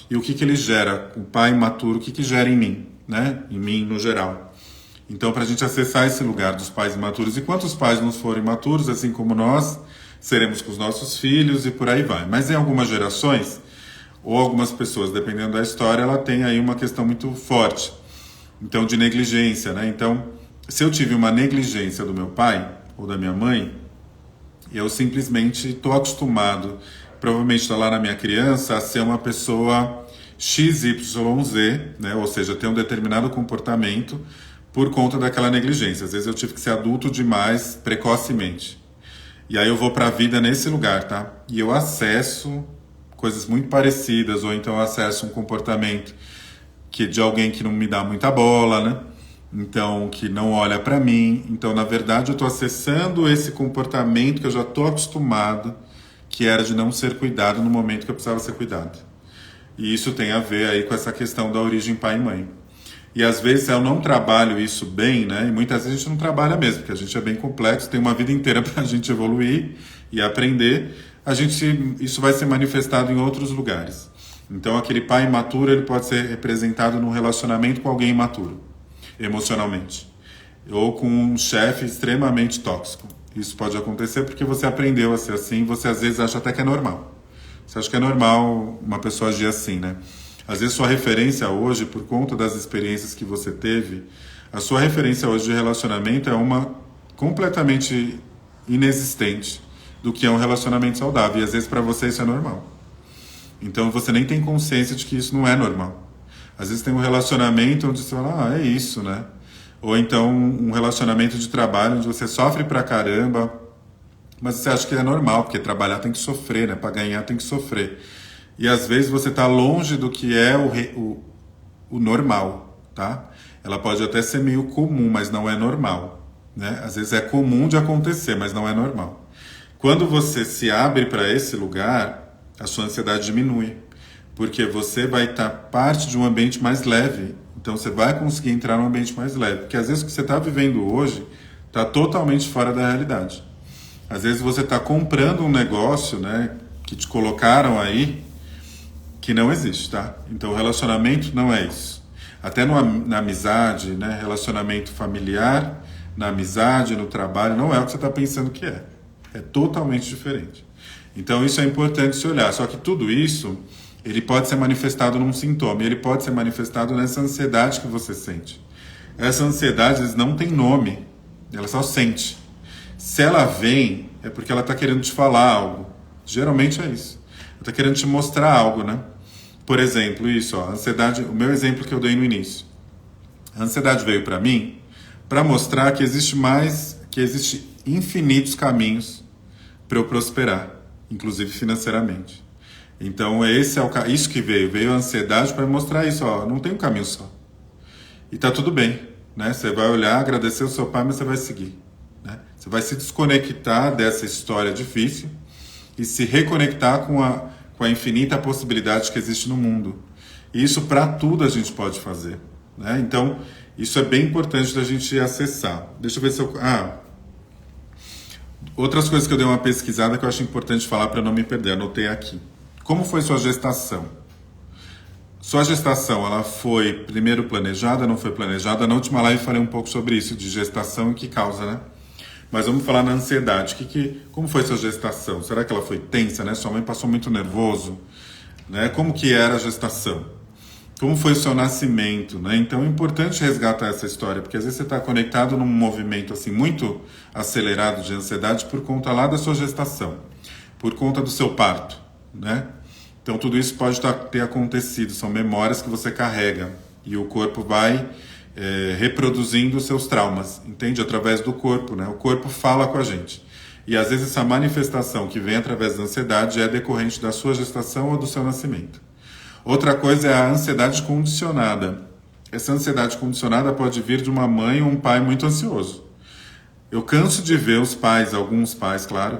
e o que ele gera. O pai imaturo, o que gera em mim, né? Em mim, no geral. Então, para a gente acessar esse lugar dos pais imaturos, e quantos pais nos forem imaturos, assim como nós, seremos com os nossos filhos e por aí vai. Mas em algumas gerações, ou algumas pessoas, dependendo da história, ela tem aí uma questão muito forte. Então, de negligência, né? Então, se eu tive uma negligência do meu pai ou da minha mãe, eu simplesmente estou acostumado, provavelmente está lá na minha criança, a ser uma pessoa XYZ, né? Ou seja, ter um determinado comportamento por conta daquela negligência. Às vezes eu tive que ser adulto demais precocemente. E aí eu vou para a vida nesse lugar, tá? E eu acesso coisas muito parecidas, ou então eu acesso um comportamento de alguém que não me dá muita bola, né? Então, que não olha para mim. Então, na verdade, eu estou acessando esse comportamento que eu já estou acostumado, que era de não ser cuidado no momento que eu precisava ser cuidado. E isso tem a ver aí com essa questão da origem pai e mãe. E às vezes eu não trabalho isso bem, né? E muitas vezes a gente não trabalha mesmo, porque a gente é bem complexo, tem uma vida inteira para a gente evoluir e aprender. Isso vai ser manifestado em outros lugares. Então, aquele pai imaturo, ele pode ser representado num relacionamento com alguém imaturo, emocionalmente. Ou com um chefe extremamente tóxico. Isso pode acontecer porque você aprendeu a ser assim, você às vezes acha até que é normal. Você acha que é normal uma pessoa agir assim, né? Às vezes sua referência hoje, por conta das experiências que você teve, a sua referência hoje de relacionamento é uma completamente inexistente do que é um relacionamento saudável. E às vezes para você isso é normal. Então você nem tem consciência de que isso não é normal. Às vezes tem um relacionamento onde você fala, é isso, né? Ou então um relacionamento de trabalho onde você sofre pra caramba, mas você acha que é normal, porque trabalhar tem que sofrer, né? Para ganhar tem que sofrer. E às vezes você está longe do que é o normal, tá? Ela pode até ser meio comum, mas não é normal, né? Às vezes é comum de acontecer, mas não é normal. Quando você se abre para esse lugar, a sua ansiedade diminui, porque você vai estar parte de um ambiente mais leve. Então você vai conseguir entrar num ambiente mais leve, porque às vezes o que você está vivendo hoje está totalmente fora da realidade. Às vezes você está comprando um negócio, né, que te colocaram aí, que não existe, tá? Então o relacionamento não é isso. Até na amizade, né? Relacionamento familiar, na amizade, no trabalho, não é o que você está pensando que é. É totalmente diferente. Então isso é importante se olhar. Só que tudo isso, ele pode ser manifestado num sintoma. Ele pode ser manifestado nessa ansiedade que você sente. Essa ansiedade, às vezes, não tem nome. Ela só sente. Se ela vem, é porque ela está querendo te falar algo. Geralmente é isso. Ela está querendo te mostrar algo, né? Por exemplo, isso, ó, a ansiedade, o meu exemplo que eu dei no início. A ansiedade veio para mim para mostrar que existe infinitos caminhos para eu prosperar, inclusive financeiramente. Então, isso que veio a ansiedade para mostrar isso, ó, não tem um caminho só. E tá tudo bem, né? Você vai olhar, agradecer o seu pai, mas você vai seguir, né? Você vai se desconectar dessa história difícil e se reconectar com a infinita possibilidade que existe no mundo. E isso para tudo a gente pode fazer, né? Então, isso é bem importante da gente acessar. Deixa eu ver se eu... outras coisas que eu dei uma pesquisada que eu acho importante falar para não me perder, anotei aqui. Como foi sua gestação? Sua gestação, ela foi primeiro planejada, não foi planejada? Na última live eu falei um pouco sobre isso, de gestação e que causa, né? Mas vamos falar na ansiedade. Como foi sua gestação? Será que ela foi tensa, né? Sua mãe passou muito nervoso, né? Como que era a gestação? Como foi o seu nascimento, né? Então é importante resgatar essa história, porque às vezes você está conectado num movimento assim muito acelerado de ansiedade por conta lá da sua gestação, por conta do seu parto, né? Então tudo isso pode ter acontecido, são memórias que você carrega e o corpo vai reproduzindo os seus traumas, entende? Através do corpo, né? O corpo fala com a gente. E às vezes essa manifestação que vem através da ansiedade é decorrente da sua gestação ou do seu nascimento. Outra coisa é a ansiedade condicionada. Essa ansiedade condicionada pode vir de uma mãe ou um pai muito ansioso. Eu canso de ver os pais, alguns pais, claro,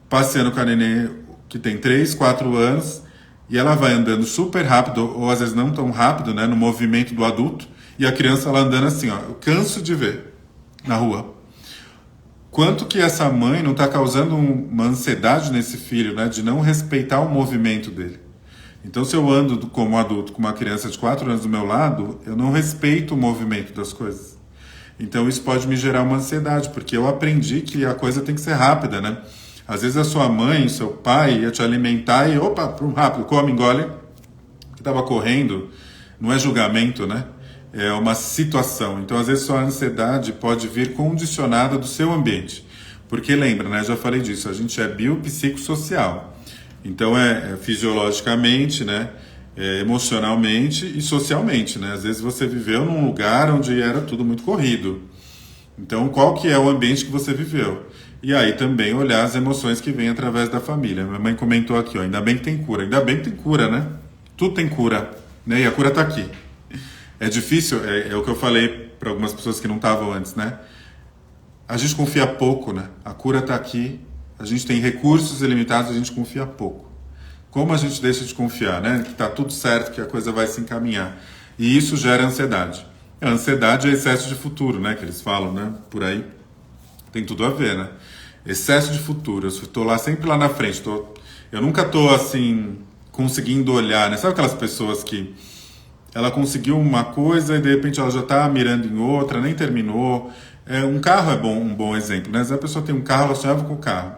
passeando com a neném que tem 3, 4 anos e ela vai andando super rápido, ou às vezes não tão rápido, né, no movimento do adulto, e a criança ela andando assim, ó. Eu canso de ver na rua. Quanto que essa mãe não está causando uma ansiedade nesse filho, né, de não respeitar o movimento dele. Então, se eu ando como adulto com uma criança de 4 anos do meu lado, eu não respeito o movimento das coisas. Então, isso pode me gerar uma ansiedade, porque eu aprendi que a coisa tem que ser rápida, né? Às vezes a sua mãe, seu pai ia te alimentar e, opa, rápido, come, engole. Que estava correndo, não é julgamento, né? é uma situação. Então, às vezes, sua ansiedade pode vir condicionada do seu ambiente. Porque lembra, né? Já falei disso, a gente é biopsicossocial. Então, é fisiologicamente, né? Emocionalmente e socialmente, né? Às vezes você viveu num lugar onde era tudo muito corrido. Então, qual que é o ambiente que você viveu? E aí também olhar as emoções que vêm através da família. Minha mãe comentou aqui, ó, ainda bem que tem cura. Ainda bem que tem cura, né? Tudo tem cura, né? E a cura está aqui. É difícil, é o que eu falei para algumas pessoas que não estavam antes, né? A gente confia pouco, né? A cura está aqui, a gente tem recursos ilimitados, a gente confia pouco. Como a gente deixa de confiar, né? Que está tudo certo, que a coisa vai se encaminhar. E isso gera ansiedade. A ansiedade é excesso de futuro, né? Que eles falam, né? Por aí. Tem tudo a ver, né? Excesso de futuro. Eu estou lá sempre lá na frente. Eu nunca estou assim conseguindo olhar, né? Sabe aquelas pessoas que ela conseguiu uma coisa e de repente ela já está mirando em outra, nem terminou. Um carro é um bom exemplo, né? Se a pessoa tem um carro, ela sonhava com o carro.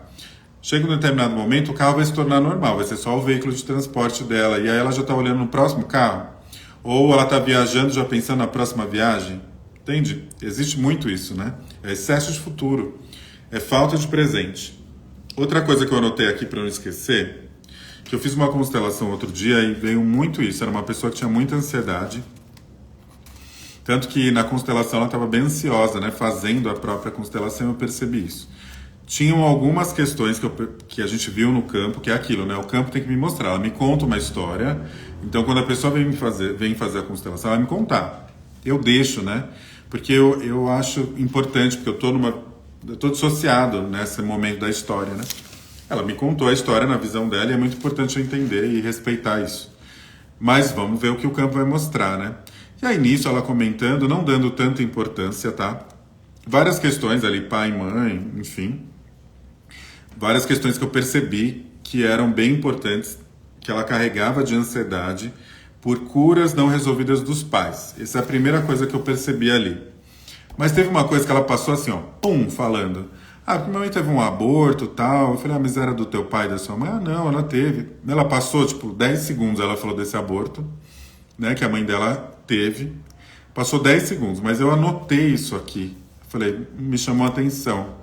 Chega um determinado momento, o carro vai se tornar normal, vai ser só o veículo de transporte dela. E aí ela já está olhando no próximo carro. Ou ela está viajando já pensando na próxima viagem. Entende? Existe muito isso, né? É excesso de futuro. É falta de presente. Outra coisa que eu anotei aqui para não esquecer, que eu fiz uma constelação outro dia e veio muito isso. Era uma pessoa que tinha muita ansiedade. Tanto que na constelação ela estava bem ansiosa, né? Fazendo a própria constelação eu percebi isso. Tinham algumas questões que a gente viu no campo, que é aquilo, né? O campo tem que me mostrar. Ela me conta uma história. Então, quando a pessoa vem fazer a constelação, ela vai me contar. Eu deixo, né? Porque eu acho importante, porque eu tô dissociado nesse momento da história, né? Ela me contou a história na visão dela e é muito importante eu entender e respeitar isso. Mas vamos ver o que o campo vai mostrar, né? E aí, nisso, ela comentando, não dando tanta importância, tá? Várias questões ali, pai, mãe, enfim. Várias questões que eu percebi que eram bem importantes, que ela carregava de ansiedade por curas não resolvidas dos pais. Essa é a primeira coisa que eu percebi ali. Mas teve uma coisa que ela passou assim, ó, pum, falando. Minha mãe teve um aborto e tal. Eu falei, mas era do teu pai e da sua mãe? Não, ela teve. Ela passou, 10 segundos ela falou desse aborto, né, que a mãe dela teve. Passou 10 segundos, mas eu anotei isso aqui. Falei, me chamou a atenção.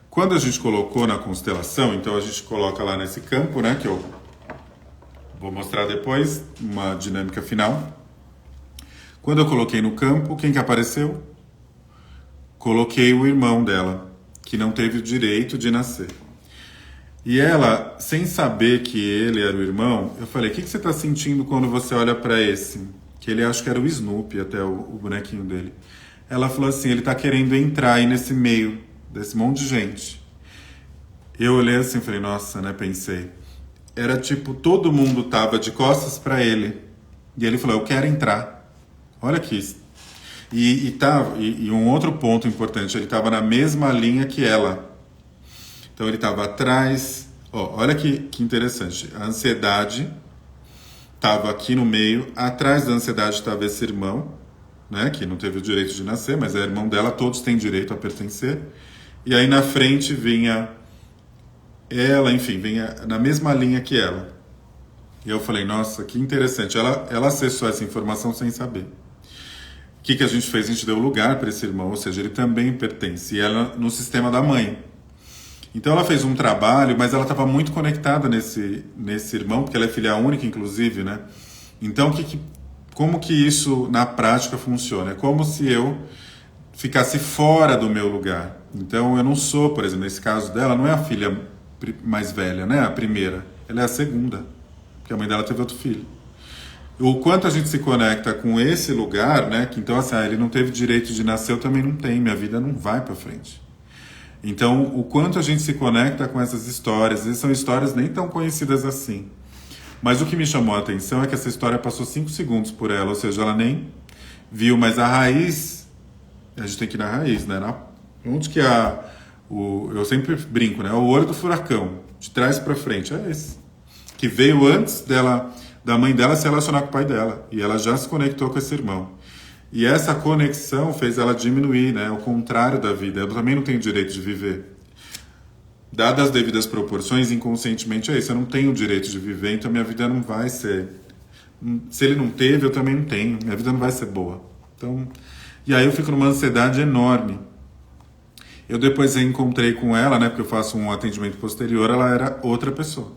Quando a gente colocou na constelação, então a gente coloca lá nesse campo, né, que eu vou mostrar depois, uma dinâmica final. Quando eu coloquei no campo, quem que apareceu? Coloquei o irmão dela, que não teve o direito de nascer. E ela, sem saber que ele era o irmão, eu falei, o que você está sentindo quando você olha para esse? Que ele acho que era o Snoopy, até o bonequinho dele. Ela falou assim, ele está querendo entrar aí nesse meio desse monte de gente. Eu olhei assim e falei, nossa, né, pensei. Era tipo, todo mundo tava de costas para ele. E ele falou, eu quero entrar. Olha aqui. E um outro ponto importante, ele estava na mesma linha que ela. Então ele estava atrás. Olha que interessante. A ansiedade estava aqui no meio. Atrás da ansiedade estava esse irmão, né, que não teve o direito de nascer, mas é irmão dela, todos têm direito a pertencer. E aí na frente vinha ela, enfim, vinha na mesma linha que ela. E eu falei, nossa, que interessante. Ela acessou essa informação sem saber. O que a gente fez? A gente deu lugar para esse irmão, ou seja, ele também pertence. E ela no sistema da mãe. Então ela fez um trabalho, mas ela estava muito conectada nesse irmão, porque ela é filha única, inclusive, né? Então, como que isso na prática funciona? É como se eu ficasse fora do meu lugar. Então eu não sou, por exemplo, nesse caso dela, não é a filha mais velha, né? A primeira. Ela é a segunda, porque a mãe dela teve outro filho. O quanto a gente se conecta com esse lugar, né? Que então assim, ele não teve direito de nascer, eu também não tenho, minha vida não vai para frente. Então, o quanto a gente se conecta com essas histórias, às vezes são histórias nem tão conhecidas assim. Mas o que me chamou a atenção é que essa história passou 5 segundos por ela, ou seja, ela nem viu, mas a raiz, a gente tem que ir na raiz, né? Onde que eu sempre brinco, né? O olho do furacão, de trás para frente, é esse. Que veio antes da mãe dela se relacionar com o pai dela. E ela já se conectou com esse irmão. E essa conexão fez ela diminuir, né? O contrário da vida. Eu também não tenho direito de viver. Dadas as devidas proporções, inconscientemente é isso. Eu não tenho o direito de viver, então minha vida não vai ser... Se ele não teve, eu também não tenho. Minha vida não vai ser boa. Então, e aí eu fico numa ansiedade enorme. Eu depois reencontrei com ela, né, porque eu faço um atendimento posterior, ela era outra pessoa,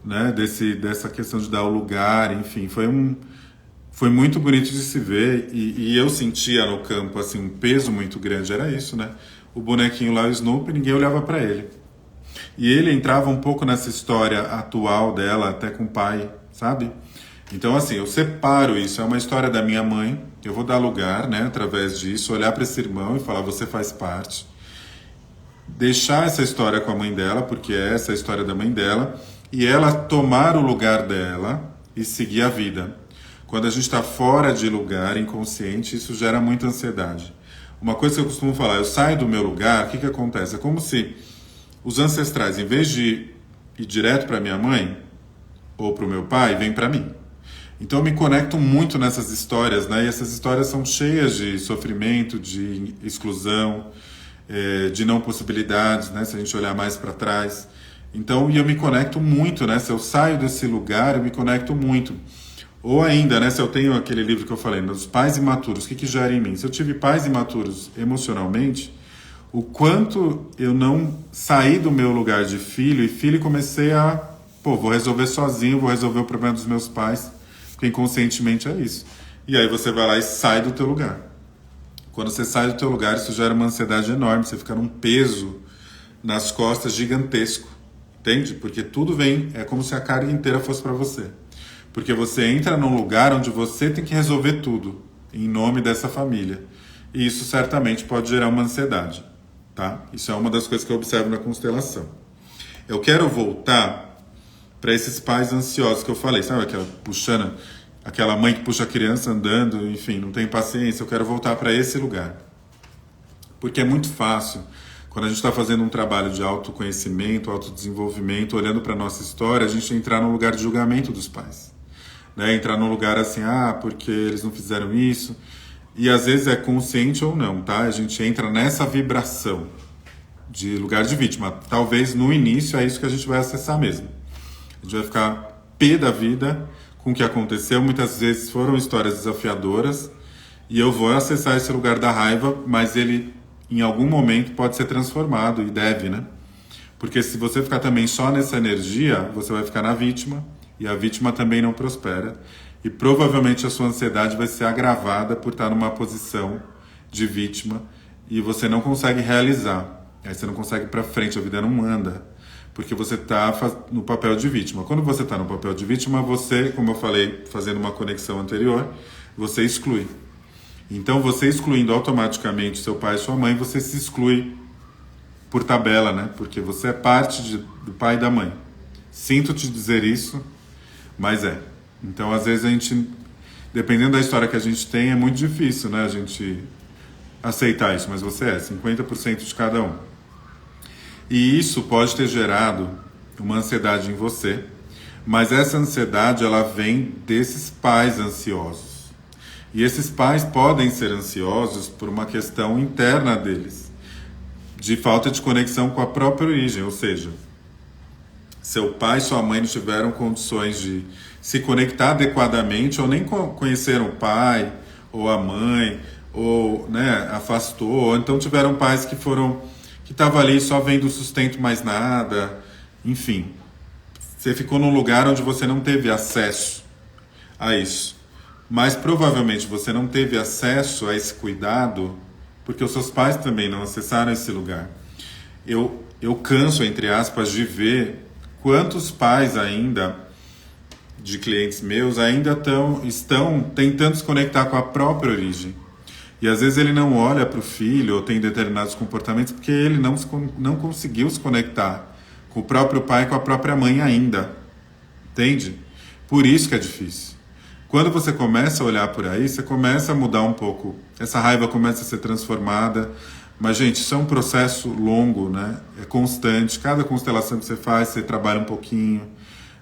né, dessa questão de dar o lugar, enfim, foi muito bonito de se ver e eu sentia no campo assim um peso muito grande, era isso, né? O bonequinho lá, o Snoopy, ninguém olhava para ele. E ele entrava um pouco nessa história atual dela, até com o pai, sabe? Então, assim, eu separo isso. É uma história da minha mãe. Eu vou dar lugar, né, através disso, olhar para esse irmão e falar: você faz parte. Deixar essa história com a mãe dela, porque é essa a história da mãe dela, e ela tomar o lugar dela e seguir a vida. Quando a gente está fora de lugar, inconsciente, isso gera muita ansiedade. Uma coisa que eu costumo falar: eu saio do meu lugar, o que acontece? É como se os ancestrais, em vez de ir direto para minha mãe ou para o meu pai, vêm para mim. Então eu me conecto muito nessas histórias, né? E essas histórias são cheias de sofrimento, de exclusão, de não possibilidades, né? Se a gente olhar mais para trás. Então, e eu me conecto muito, né? Se eu saio desse lugar, eu me conecto muito. Ou ainda, né? Se eu tenho aquele livro que eu falei, dos pais imaturos, o que gera em mim? Se eu tive pais imaturos emocionalmente, o quanto eu não saí do meu lugar de filho e comecei a, vou resolver sozinho, vou resolver o problema dos meus pais, porque inconscientemente é isso. E aí você vai lá e sai do teu lugar. Quando você sai do teu lugar, isso gera uma ansiedade enorme, você fica num peso nas costas gigantesco, entende? Porque tudo vem, é como se a carga inteira fosse para você. Porque você entra num lugar onde você tem que resolver tudo, em nome dessa família. E isso certamente pode gerar uma ansiedade. Tá? Isso é uma das coisas que eu observo na constelação. Eu quero voltar para esses pais ansiosos que eu falei, sabe aquela mãe que puxa a criança andando, enfim, não tem paciência. Eu quero voltar para esse lugar. Porque é muito fácil, quando a gente está fazendo um trabalho de autoconhecimento, autodesenvolvimento, olhando para a nossa história, a gente entrar no lugar de julgamento dos pais. Né? Entrar num lugar assim, porque eles não fizeram isso. E às vezes é consciente ou não, tá? A gente entra nessa vibração de lugar de vítima. Talvez no início é isso que a gente vai acessar mesmo. A gente vai ficar pé da vida com o que aconteceu. Muitas vezes foram histórias desafiadoras e eu vou acessar esse lugar da raiva, mas ele em algum momento pode ser transformado e deve, né? Porque se você ficar também só nessa energia, você vai ficar na vítima e a vítima também não prospera. E provavelmente a sua ansiedade vai ser agravada por estar numa posição de vítima e você não consegue realizar. Aí você não consegue ir para frente, a vida não anda, porque você está no papel de vítima. Quando você está no papel de vítima, você, como eu falei, fazendo uma conexão anterior, você exclui. Então, você excluindo automaticamente seu pai e sua mãe, você se exclui por tabela, né? Porque você é parte do pai e da mãe. Sinto te dizer isso, mas é. Então, às vezes, a gente, dependendo da história que a gente tem, é muito difícil, né? A gente aceitar isso, mas você é 50% de cada um. E isso pode ter gerado uma ansiedade em você, mas essa ansiedade, ela vem desses pais ansiosos. E esses pais podem ser ansiosos por uma questão interna deles, de falta de conexão com a própria origem, ou seja, seu pai e sua mãe não tiveram condições de se conectar adequadamente, ou nem conheceram o pai ou a mãe, ou afastou, ou então tiveram pais que estavam ali só vendo o sustento, mais nada, enfim. Você ficou num lugar onde você não teve acesso a isso. Mas provavelmente você não teve acesso a esse cuidado porque os seus pais também não acessaram esse lugar. Eu canso, entre aspas, de ver quantos pais ainda, de clientes meus, ainda estão tentando se conectar com a própria origem. E às vezes ele não olha para o filho ou tem determinados comportamentos porque ele não conseguiu se conectar com o próprio pai e com a própria mãe ainda. Entende? Por isso que é difícil. Quando você começa a olhar por aí, você começa a mudar um pouco. Essa raiva começa a ser transformada. Mas, gente, isso é um processo longo, né? É constante. Cada constelação que você faz, você trabalha um pouquinho.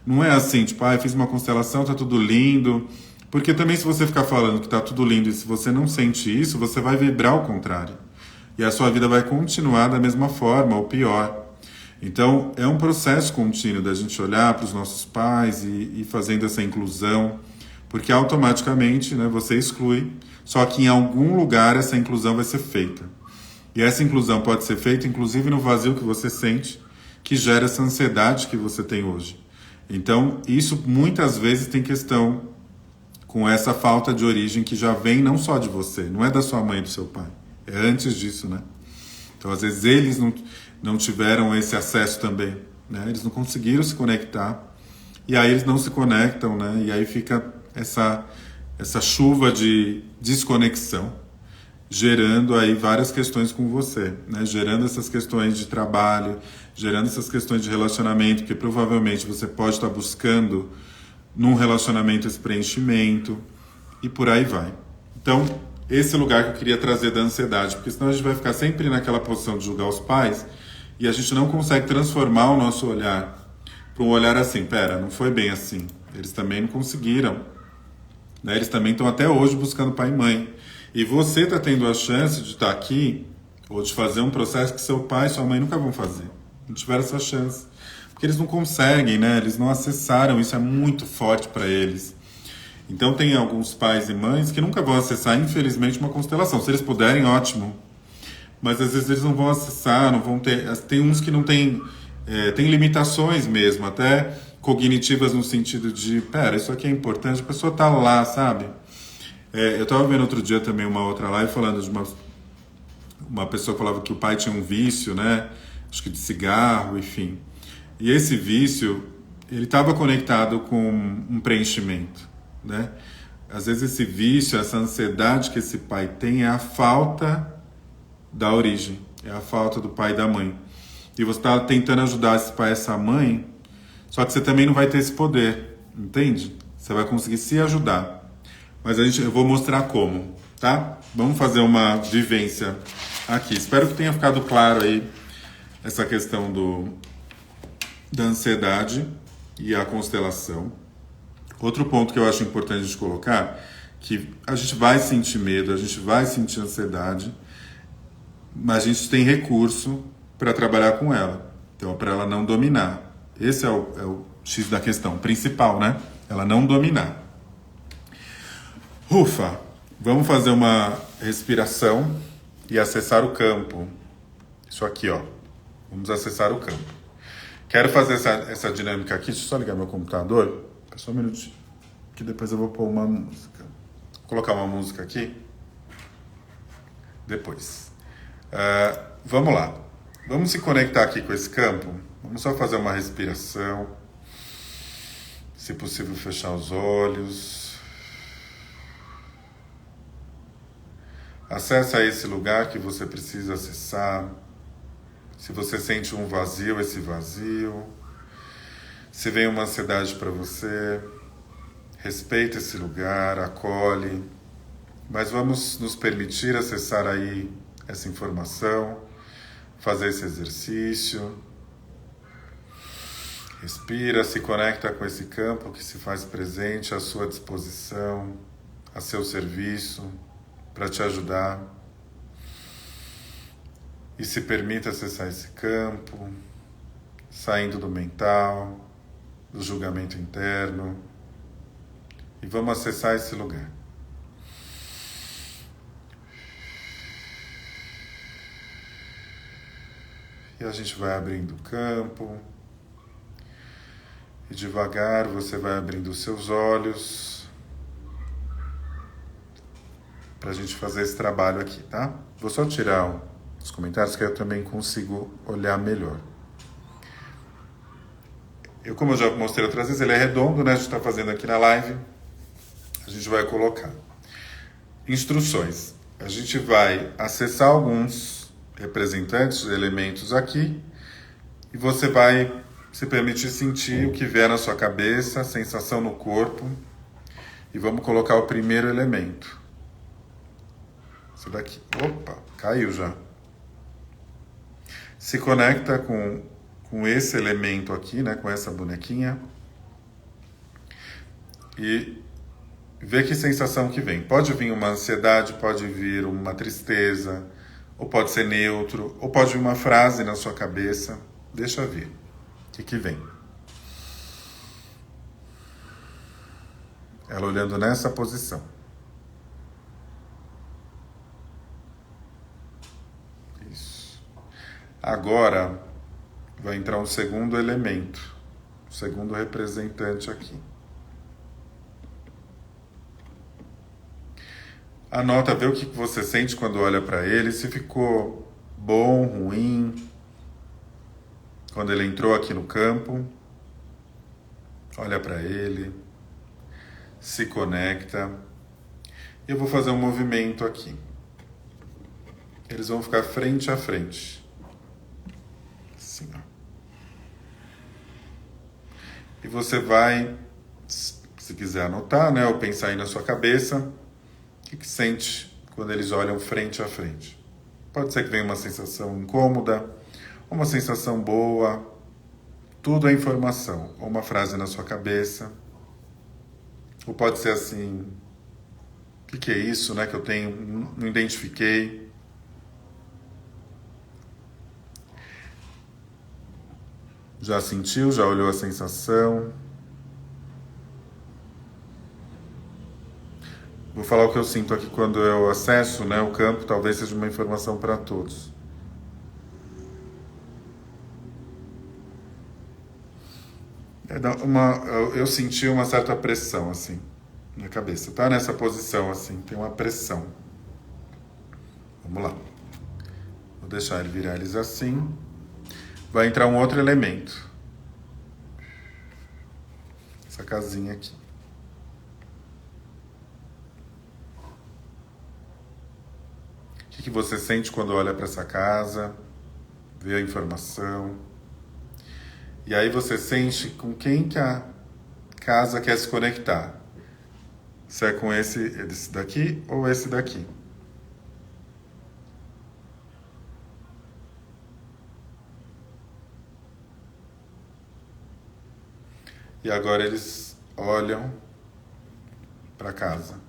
Não é assim, tipo, fiz uma constelação, tá tudo lindo. Porque também se você ficar falando que tá tudo lindo e se você não sente isso, você vai vibrar ao contrário. E a sua vida vai continuar da mesma forma, ou pior. Então, é um processo contínuo da gente olhar para os nossos pais e fazendo essa inclusão. Porque automaticamente, né, você exclui, só que em algum lugar essa inclusão vai ser feita. E essa inclusão pode ser feita, inclusive, no vazio que você sente, que gera essa ansiedade que você tem hoje. Então, isso muitas vezes tem questão com essa falta de origem que já vem não só de você, não é da sua mãe e do seu pai, é antes disso, né? Então, às vezes, eles não tiveram esse acesso também, né? Eles não conseguiram se conectar, e aí eles não se conectam, né? E aí fica essa chuva de desconexão, gerando aí várias questões com você, né? Gerando essas questões de trabalho, gerando essas questões de relacionamento, que provavelmente você pode estar buscando num relacionamento esse preenchimento, e por aí vai. Então, esse é o lugar que eu queria trazer da ansiedade, porque senão a gente vai ficar sempre naquela posição de julgar os pais, e a gente não consegue transformar o nosso olhar para um olhar assim, pera, não foi bem assim, eles também não conseguiram, né? Eles também estão até hoje buscando pai e mãe. E você está tendo a chance de estar aqui, ou de fazer um processo que seu pai e sua mãe nunca vão fazer. Não tiveram essa chance. Porque eles não conseguem, né? Eles não acessaram, isso é muito forte para eles. Então tem alguns pais e mães que nunca vão acessar, infelizmente, uma constelação. Se eles puderem, ótimo. Mas às vezes eles não vão acessar, não vão ter... Tem uns que não têm... tem limitações mesmo, até cognitivas no sentido de, pera, isso aqui é importante, a pessoa tá lá, sabe? Eu estava vendo outro dia também uma outra live falando de uma pessoa que falava que o pai tinha um vício, né? Acho que de cigarro, enfim. E esse vício, ele estava conectado com um preenchimento, né? Às vezes esse vício, essa ansiedade que esse pai tem é a falta da origem, é a falta do pai e da mãe. E você está tentando ajudar esse pai e essa mãe, só que você também não vai ter esse poder, entende? Você vai conseguir se ajudar. Mas eu vou mostrar como, tá? Vamos fazer uma vivência aqui. Espero que tenha ficado claro aí essa questão da ansiedade e a constelação. Outro ponto que eu acho importante a gente colocar, que a gente vai sentir medo, a gente vai sentir ansiedade, mas a gente tem recurso para trabalhar com ela. Então, para ela não dominar. Esse é o X da questão principal, né? Ela não dominar. Ufa! Vamos fazer uma respiração e acessar o campo. Isso aqui, ó. Vamos acessar o campo. Quero fazer essa dinâmica aqui. Deixa eu só ligar meu computador. Só um minutinho. Que depois eu vou pôr uma música. Vou colocar uma música aqui. Depois. Vamos lá. Vamos se conectar aqui com esse campo. Vamos só fazer uma respiração. Se possível, fechar os olhos. Acessa esse lugar que você precisa acessar. Se você sente um vazio, esse vazio. Se vem uma ansiedade para você, respeita esse lugar, acolhe. Mas vamos nos permitir acessar aí essa informação, fazer esse exercício. Respira, se conecta com esse campo que se faz presente à sua disposição, a seu serviço, para te ajudar. E se permita acessar esse campo, saindo do mental, do julgamento interno. E vamos acessar esse lugar. E a gente vai abrindo o campo. E devagar você vai abrindo os seus olhos para a gente fazer esse trabalho aqui, tá? Vou só tirar os comentários que eu também consigo olhar melhor. Como eu já mostrei outras vezes, ele é redondo, né? A gente está fazendo aqui na live. A gente vai colocar instruções. A gente vai acessar alguns representantes, elementos aqui, e você vai se permitir sentir o que vier na sua cabeça, a sensação no corpo. E vamos colocar o primeiro elemento. Esse daqui. Opa, caiu já. Se conecta com esse elemento aqui, né, com essa bonequinha. E vê que sensação que vem. Pode vir uma ansiedade, pode vir uma tristeza, ou pode ser neutro, ou pode vir uma frase na sua cabeça. Deixa vir. O que vem? Ela olhando nessa posição. Isso. Agora vai entrar um segundo elemento, um segundo representante aqui. Anota, vê o que você sente quando olha para ele, se ficou bom, ruim, quando ele entrou aqui no campo. Olha para ele, se conecta. Eu vou fazer um movimento aqui. Eles vão ficar frente a frente. Assim, ó. E você vai, se quiser anotar, né, ou pensar aí na sua cabeça, o que sente quando eles olham frente a frente. Pode ser que venha uma sensação incômoda, uma sensação boa, tudo é informação, ou uma frase na sua cabeça, ou pode ser assim, o que é isso, né, que eu tenho, não identifiquei. Já sentiu, já olhou a sensação? Vou falar o que eu sinto aqui quando eu acesso, né, o campo, talvez seja uma informação para todos. Eu senti uma certa pressão, assim, na cabeça. Tá nessa posição, assim, tem uma pressão. Vamos lá. Vou deixar ele virar eles assim. Vai entrar um outro elemento. Essa casinha aqui. O que você sente quando olha para essa casa? Vê a informação. E aí você sente com quem que a casa quer se conectar. Se é com esse daqui ou esse daqui. E agora eles olham para casa.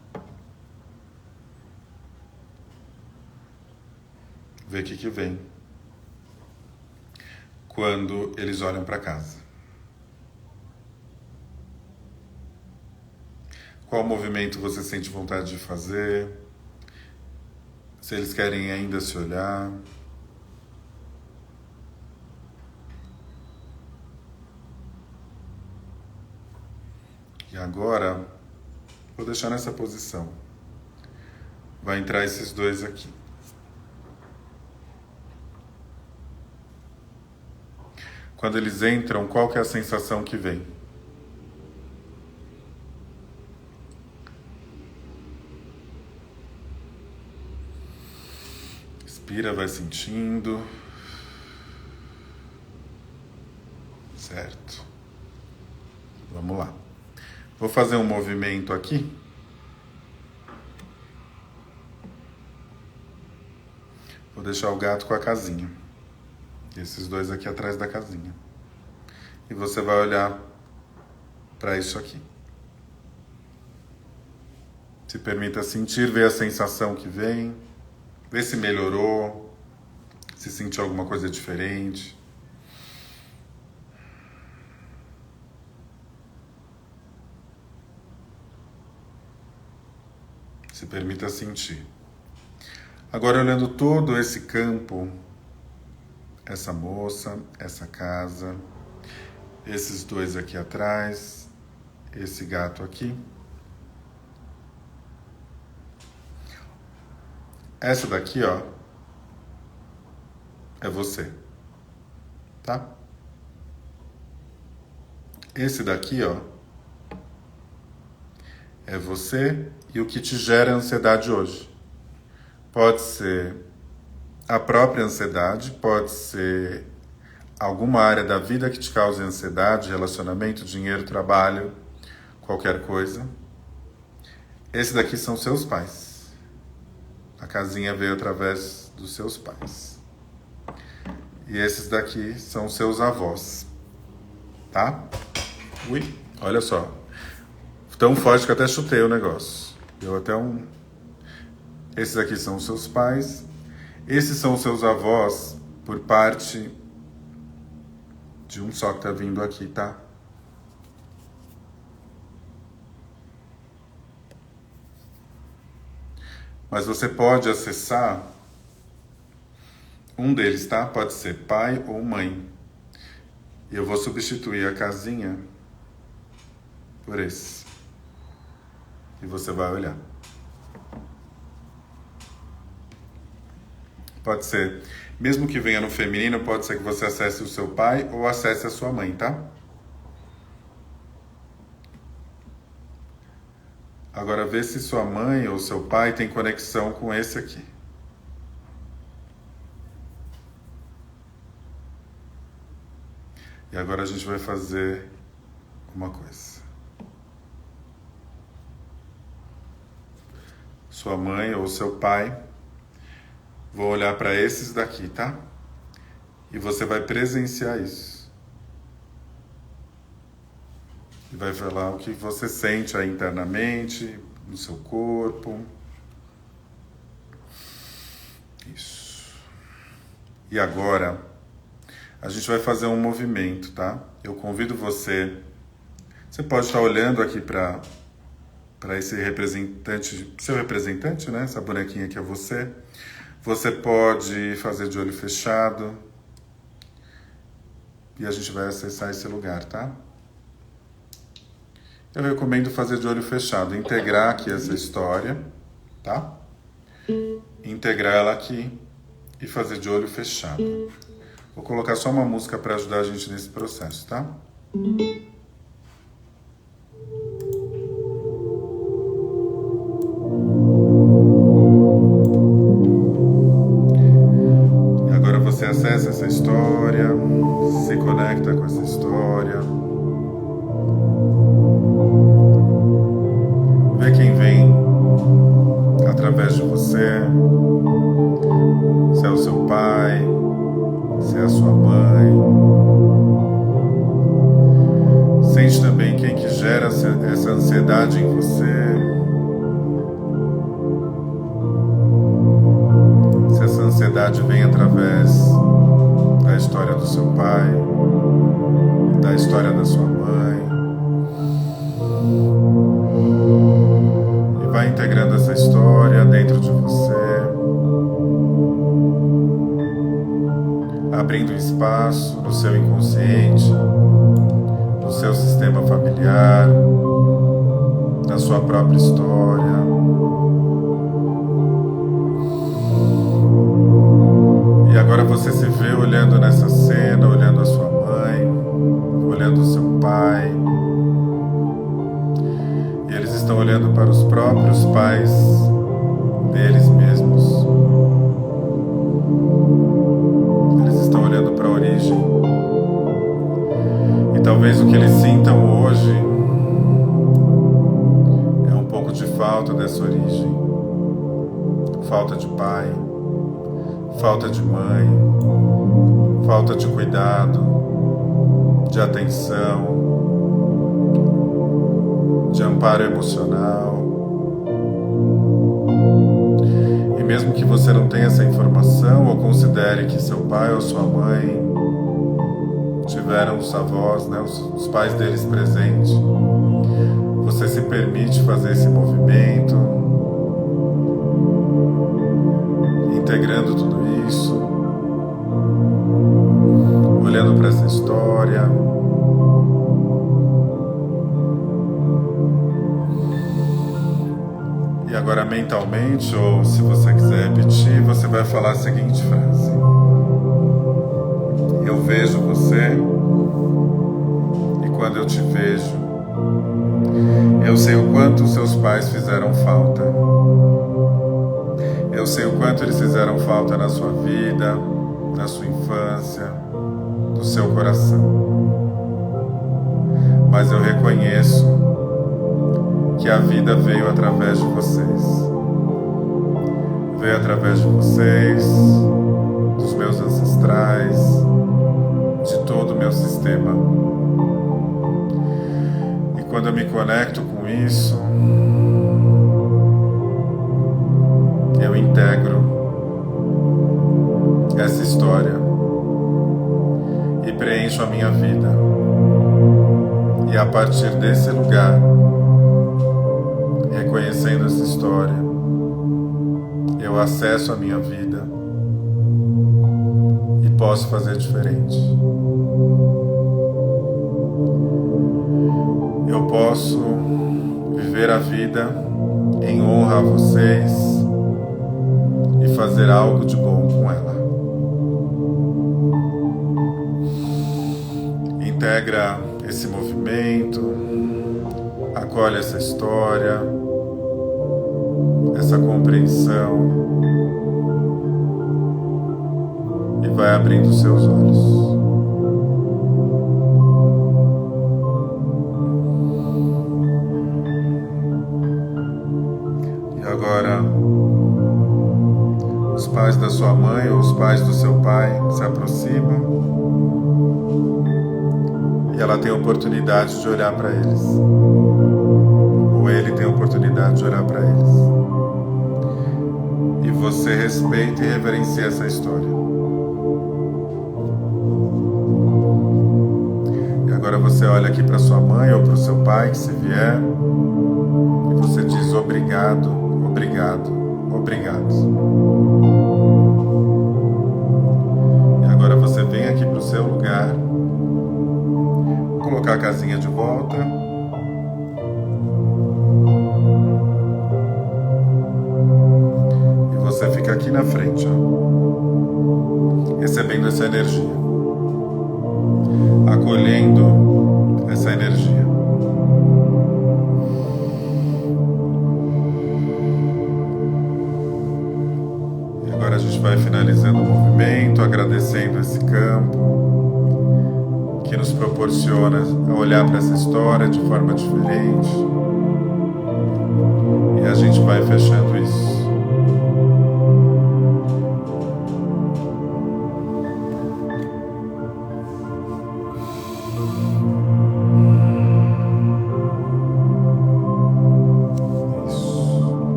Vê o que vem quando eles olham para casa. Qual movimento você sente vontade de fazer? Se eles querem ainda se olhar. E agora, vou deixar nessa posição. Vai entrar esses dois aqui. Quando eles entram, qual que é a sensação que vem? Respira, vai sentindo. Certo. Vamos lá. Vou fazer um movimento aqui. Vou deixar o gato com a casinha. Esses dois aqui atrás da casinha. E você vai olhar para isso aqui. Se permita sentir, ver a sensação que vem. Ver se melhorou. Se sentiu alguma coisa diferente. Se permita sentir. Agora, olhando todo esse campo, essa moça, essa casa, esses dois aqui atrás, esse gato aqui. Essa daqui, ó, é você, tá? Esse daqui, ó, é você e o que te gera ansiedade hoje. Pode ser a própria ansiedade, pode ser alguma área da vida que te cause ansiedade, relacionamento, dinheiro, trabalho, qualquer coisa. Esse daqui são seus pais. A casinha veio através dos seus pais. E esses daqui são seus avós. Tá? Ui, olha só. Tão forte que eu até chutei o negócio. Deu até um... Esses aqui são os seus pais. Esses são os seus avós por parte de um só que tá vindo aqui, tá? Mas você pode acessar um deles, tá? Pode ser pai ou mãe. E eu vou substituir a casinha por esse. E você vai olhar. Pode ser, mesmo que venha no feminino, pode ser que você acesse o seu pai ou acesse a sua mãe, tá? Agora vê se sua mãe ou seu pai tem conexão com esse aqui. E agora a gente vai fazer uma coisa. Sua mãe ou seu pai, vou olhar para esses daqui, tá? E você vai presenciar isso. E vai falar o que você sente aí internamente, no seu corpo. Isso. E agora, a gente vai fazer um movimento, tá? Eu convido você... Você pode estar olhando aqui para esse representante, seu representante, né? Essa bonequinha que é você. Você pode fazer de olho fechado. E a gente vai acessar esse lugar, tá? Eu recomendo fazer de olho fechado, integrar aqui essa história, tá? Integrar ela aqui e fazer de olho fechado. Vou colocar só uma música para ajudar a gente nesse processo, tá? E agora você acessa essa história, se conecta com essa história. Vê quem vem através de você, se é o seu pai, se é a sua mãe. Sente também quem que gera essa ansiedade em você. Se essa ansiedade vem através da história do seu pai, da história da sua mãe. E vai integrando essa história dentro de você. Abrindo espaço no seu inconsciente, no seu sistema familiar, na sua própria história. E agora você se vê olhando nessa cena, olhando a sua mãe, olhando o seu pai. E eles estão olhando para os próprios pais deles mesmos. Estão olhando para a origem. E talvez o que eles sintam hoje é um pouco de falta dessa origem. Falta de pai, falta de mãe, falta de cuidado, de atenção, de amparo emocional. Mesmo que você não tenha essa informação ou considere que seu pai ou sua mãe tiveram os avós, né, os pais deles presentes, você se permite fazer esse movimento, integrando tudo isso, olhando para essa história. E agora mentalmente, ou se você quiser repetir, você vai falar a seguinte frase: eu vejo você, e quando eu te vejo, eu sei o quanto seus pais fizeram falta. Eu sei o quanto eles fizeram falta na sua vida, na sua infância, no seu coração. Mas eu reconheço que a vida veio através de vocês. Veio através de vocês, dos meus ancestrais, de todo o meu sistema. E quando eu me conecto com isso, eu integro essa história e preencho a minha vida. E a partir desse lugar, reconhecendo essa história, eu acesso a minha vida e posso fazer diferente. Eu posso viver a vida em honra a vocês e fazer algo de bom com ela. Integra esse movimento, acolhe essa história, essa compreensão e vai abrindo seus olhos. E agora, os pais da sua mãe ou os pais do seu pai se aproximam e ela tem a oportunidade de olhar para eles. Ou ele tem a oportunidade de olhar para eles. E você respeita e reverencia essa história. E agora você olha aqui para sua mãe ou para o seu pai, que se vier, e você diz obrigado, obrigado, obrigado. E agora você vem aqui para o seu lugar, vou colocar a casinha de volta. Você fica aqui na frente, ó, recebendo essa energia, acolhendo essa energia. E agora a gente vai finalizando o movimento, agradecendo esse campo que nos proporciona olhar para essa história de forma diferente. E a gente vai fechando isso.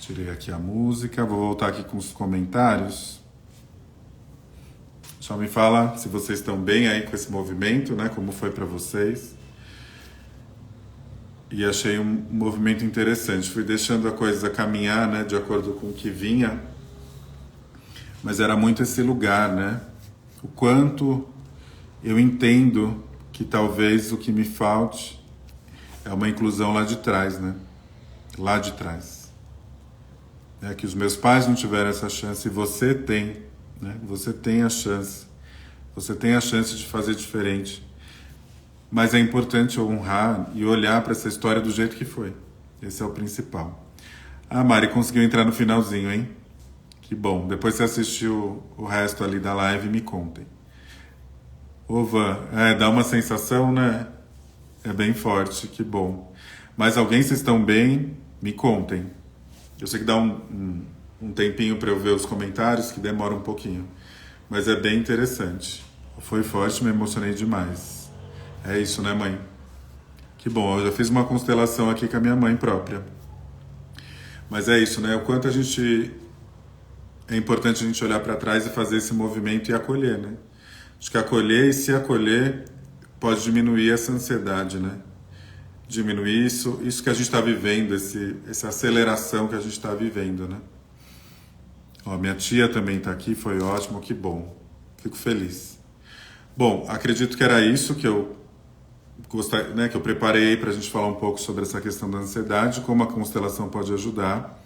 Tirei aqui a música, vou voltar aqui com os comentários. Só me fala se vocês estão bem aí com esse movimento, né? Como foi para vocês. E achei um movimento interessante. Fui deixando a coisa caminhar, né? De acordo com o que vinha. Mas era muito esse lugar, né? O quanto eu entendo que talvez o que me falte é uma inclusão lá de trás, né? Lá de trás. É que os meus pais não tiveram essa chance e você tem, né? Você tem a chance. Você tem a chance de fazer diferente. Mas é importante honrar e olhar para essa história do jeito que foi. Esse é o principal. Ah, Mari, conseguiu entrar no finalzinho, hein? Que bom. Depois você assistiu o resto ali da live e me contem. Ô, Van, dá uma sensação, né? É bem forte, que bom. Mas alguém, vocês estão bem? Me contem. Eu sei que dá um tempinho para eu ver os comentários, que demora um pouquinho. Mas é bem interessante. Foi forte, me emocionei demais. É isso, né, mãe? Que bom, eu já fiz uma constelação aqui com a minha mãe própria. Mas é isso, né? O quanto é importante a gente olhar para trás e fazer esse movimento e acolher, né? Acho que acolher e se acolher pode diminuir essa ansiedade, né? Diminuir isso que a gente está vivendo, essa aceleração que a gente está vivendo, né? Ó, minha tia também está aqui, foi ótimo, que bom. Fico feliz. Bom, acredito que era isso que eu gostaria, né, que eu preparei para a gente falar um pouco sobre essa questão da ansiedade, como a constelação pode ajudar.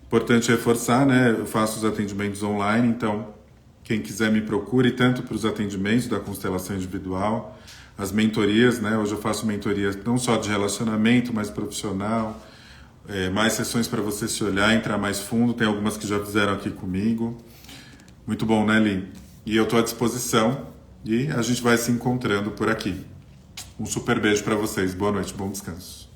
Importante reforçar, né? Eu faço os atendimentos online, então quem quiser me procure, tanto para os atendimentos da constelação individual, as mentorias, né? Hoje eu faço mentorias não só de relacionamento, mas profissional, mais sessões para você se olhar, entrar mais fundo. Tem algumas que já fizeram aqui comigo. Muito bom, né, Lin? E eu estou à disposição e a gente vai se encontrando por aqui. Um super beijo para vocês. Boa noite, bom descanso.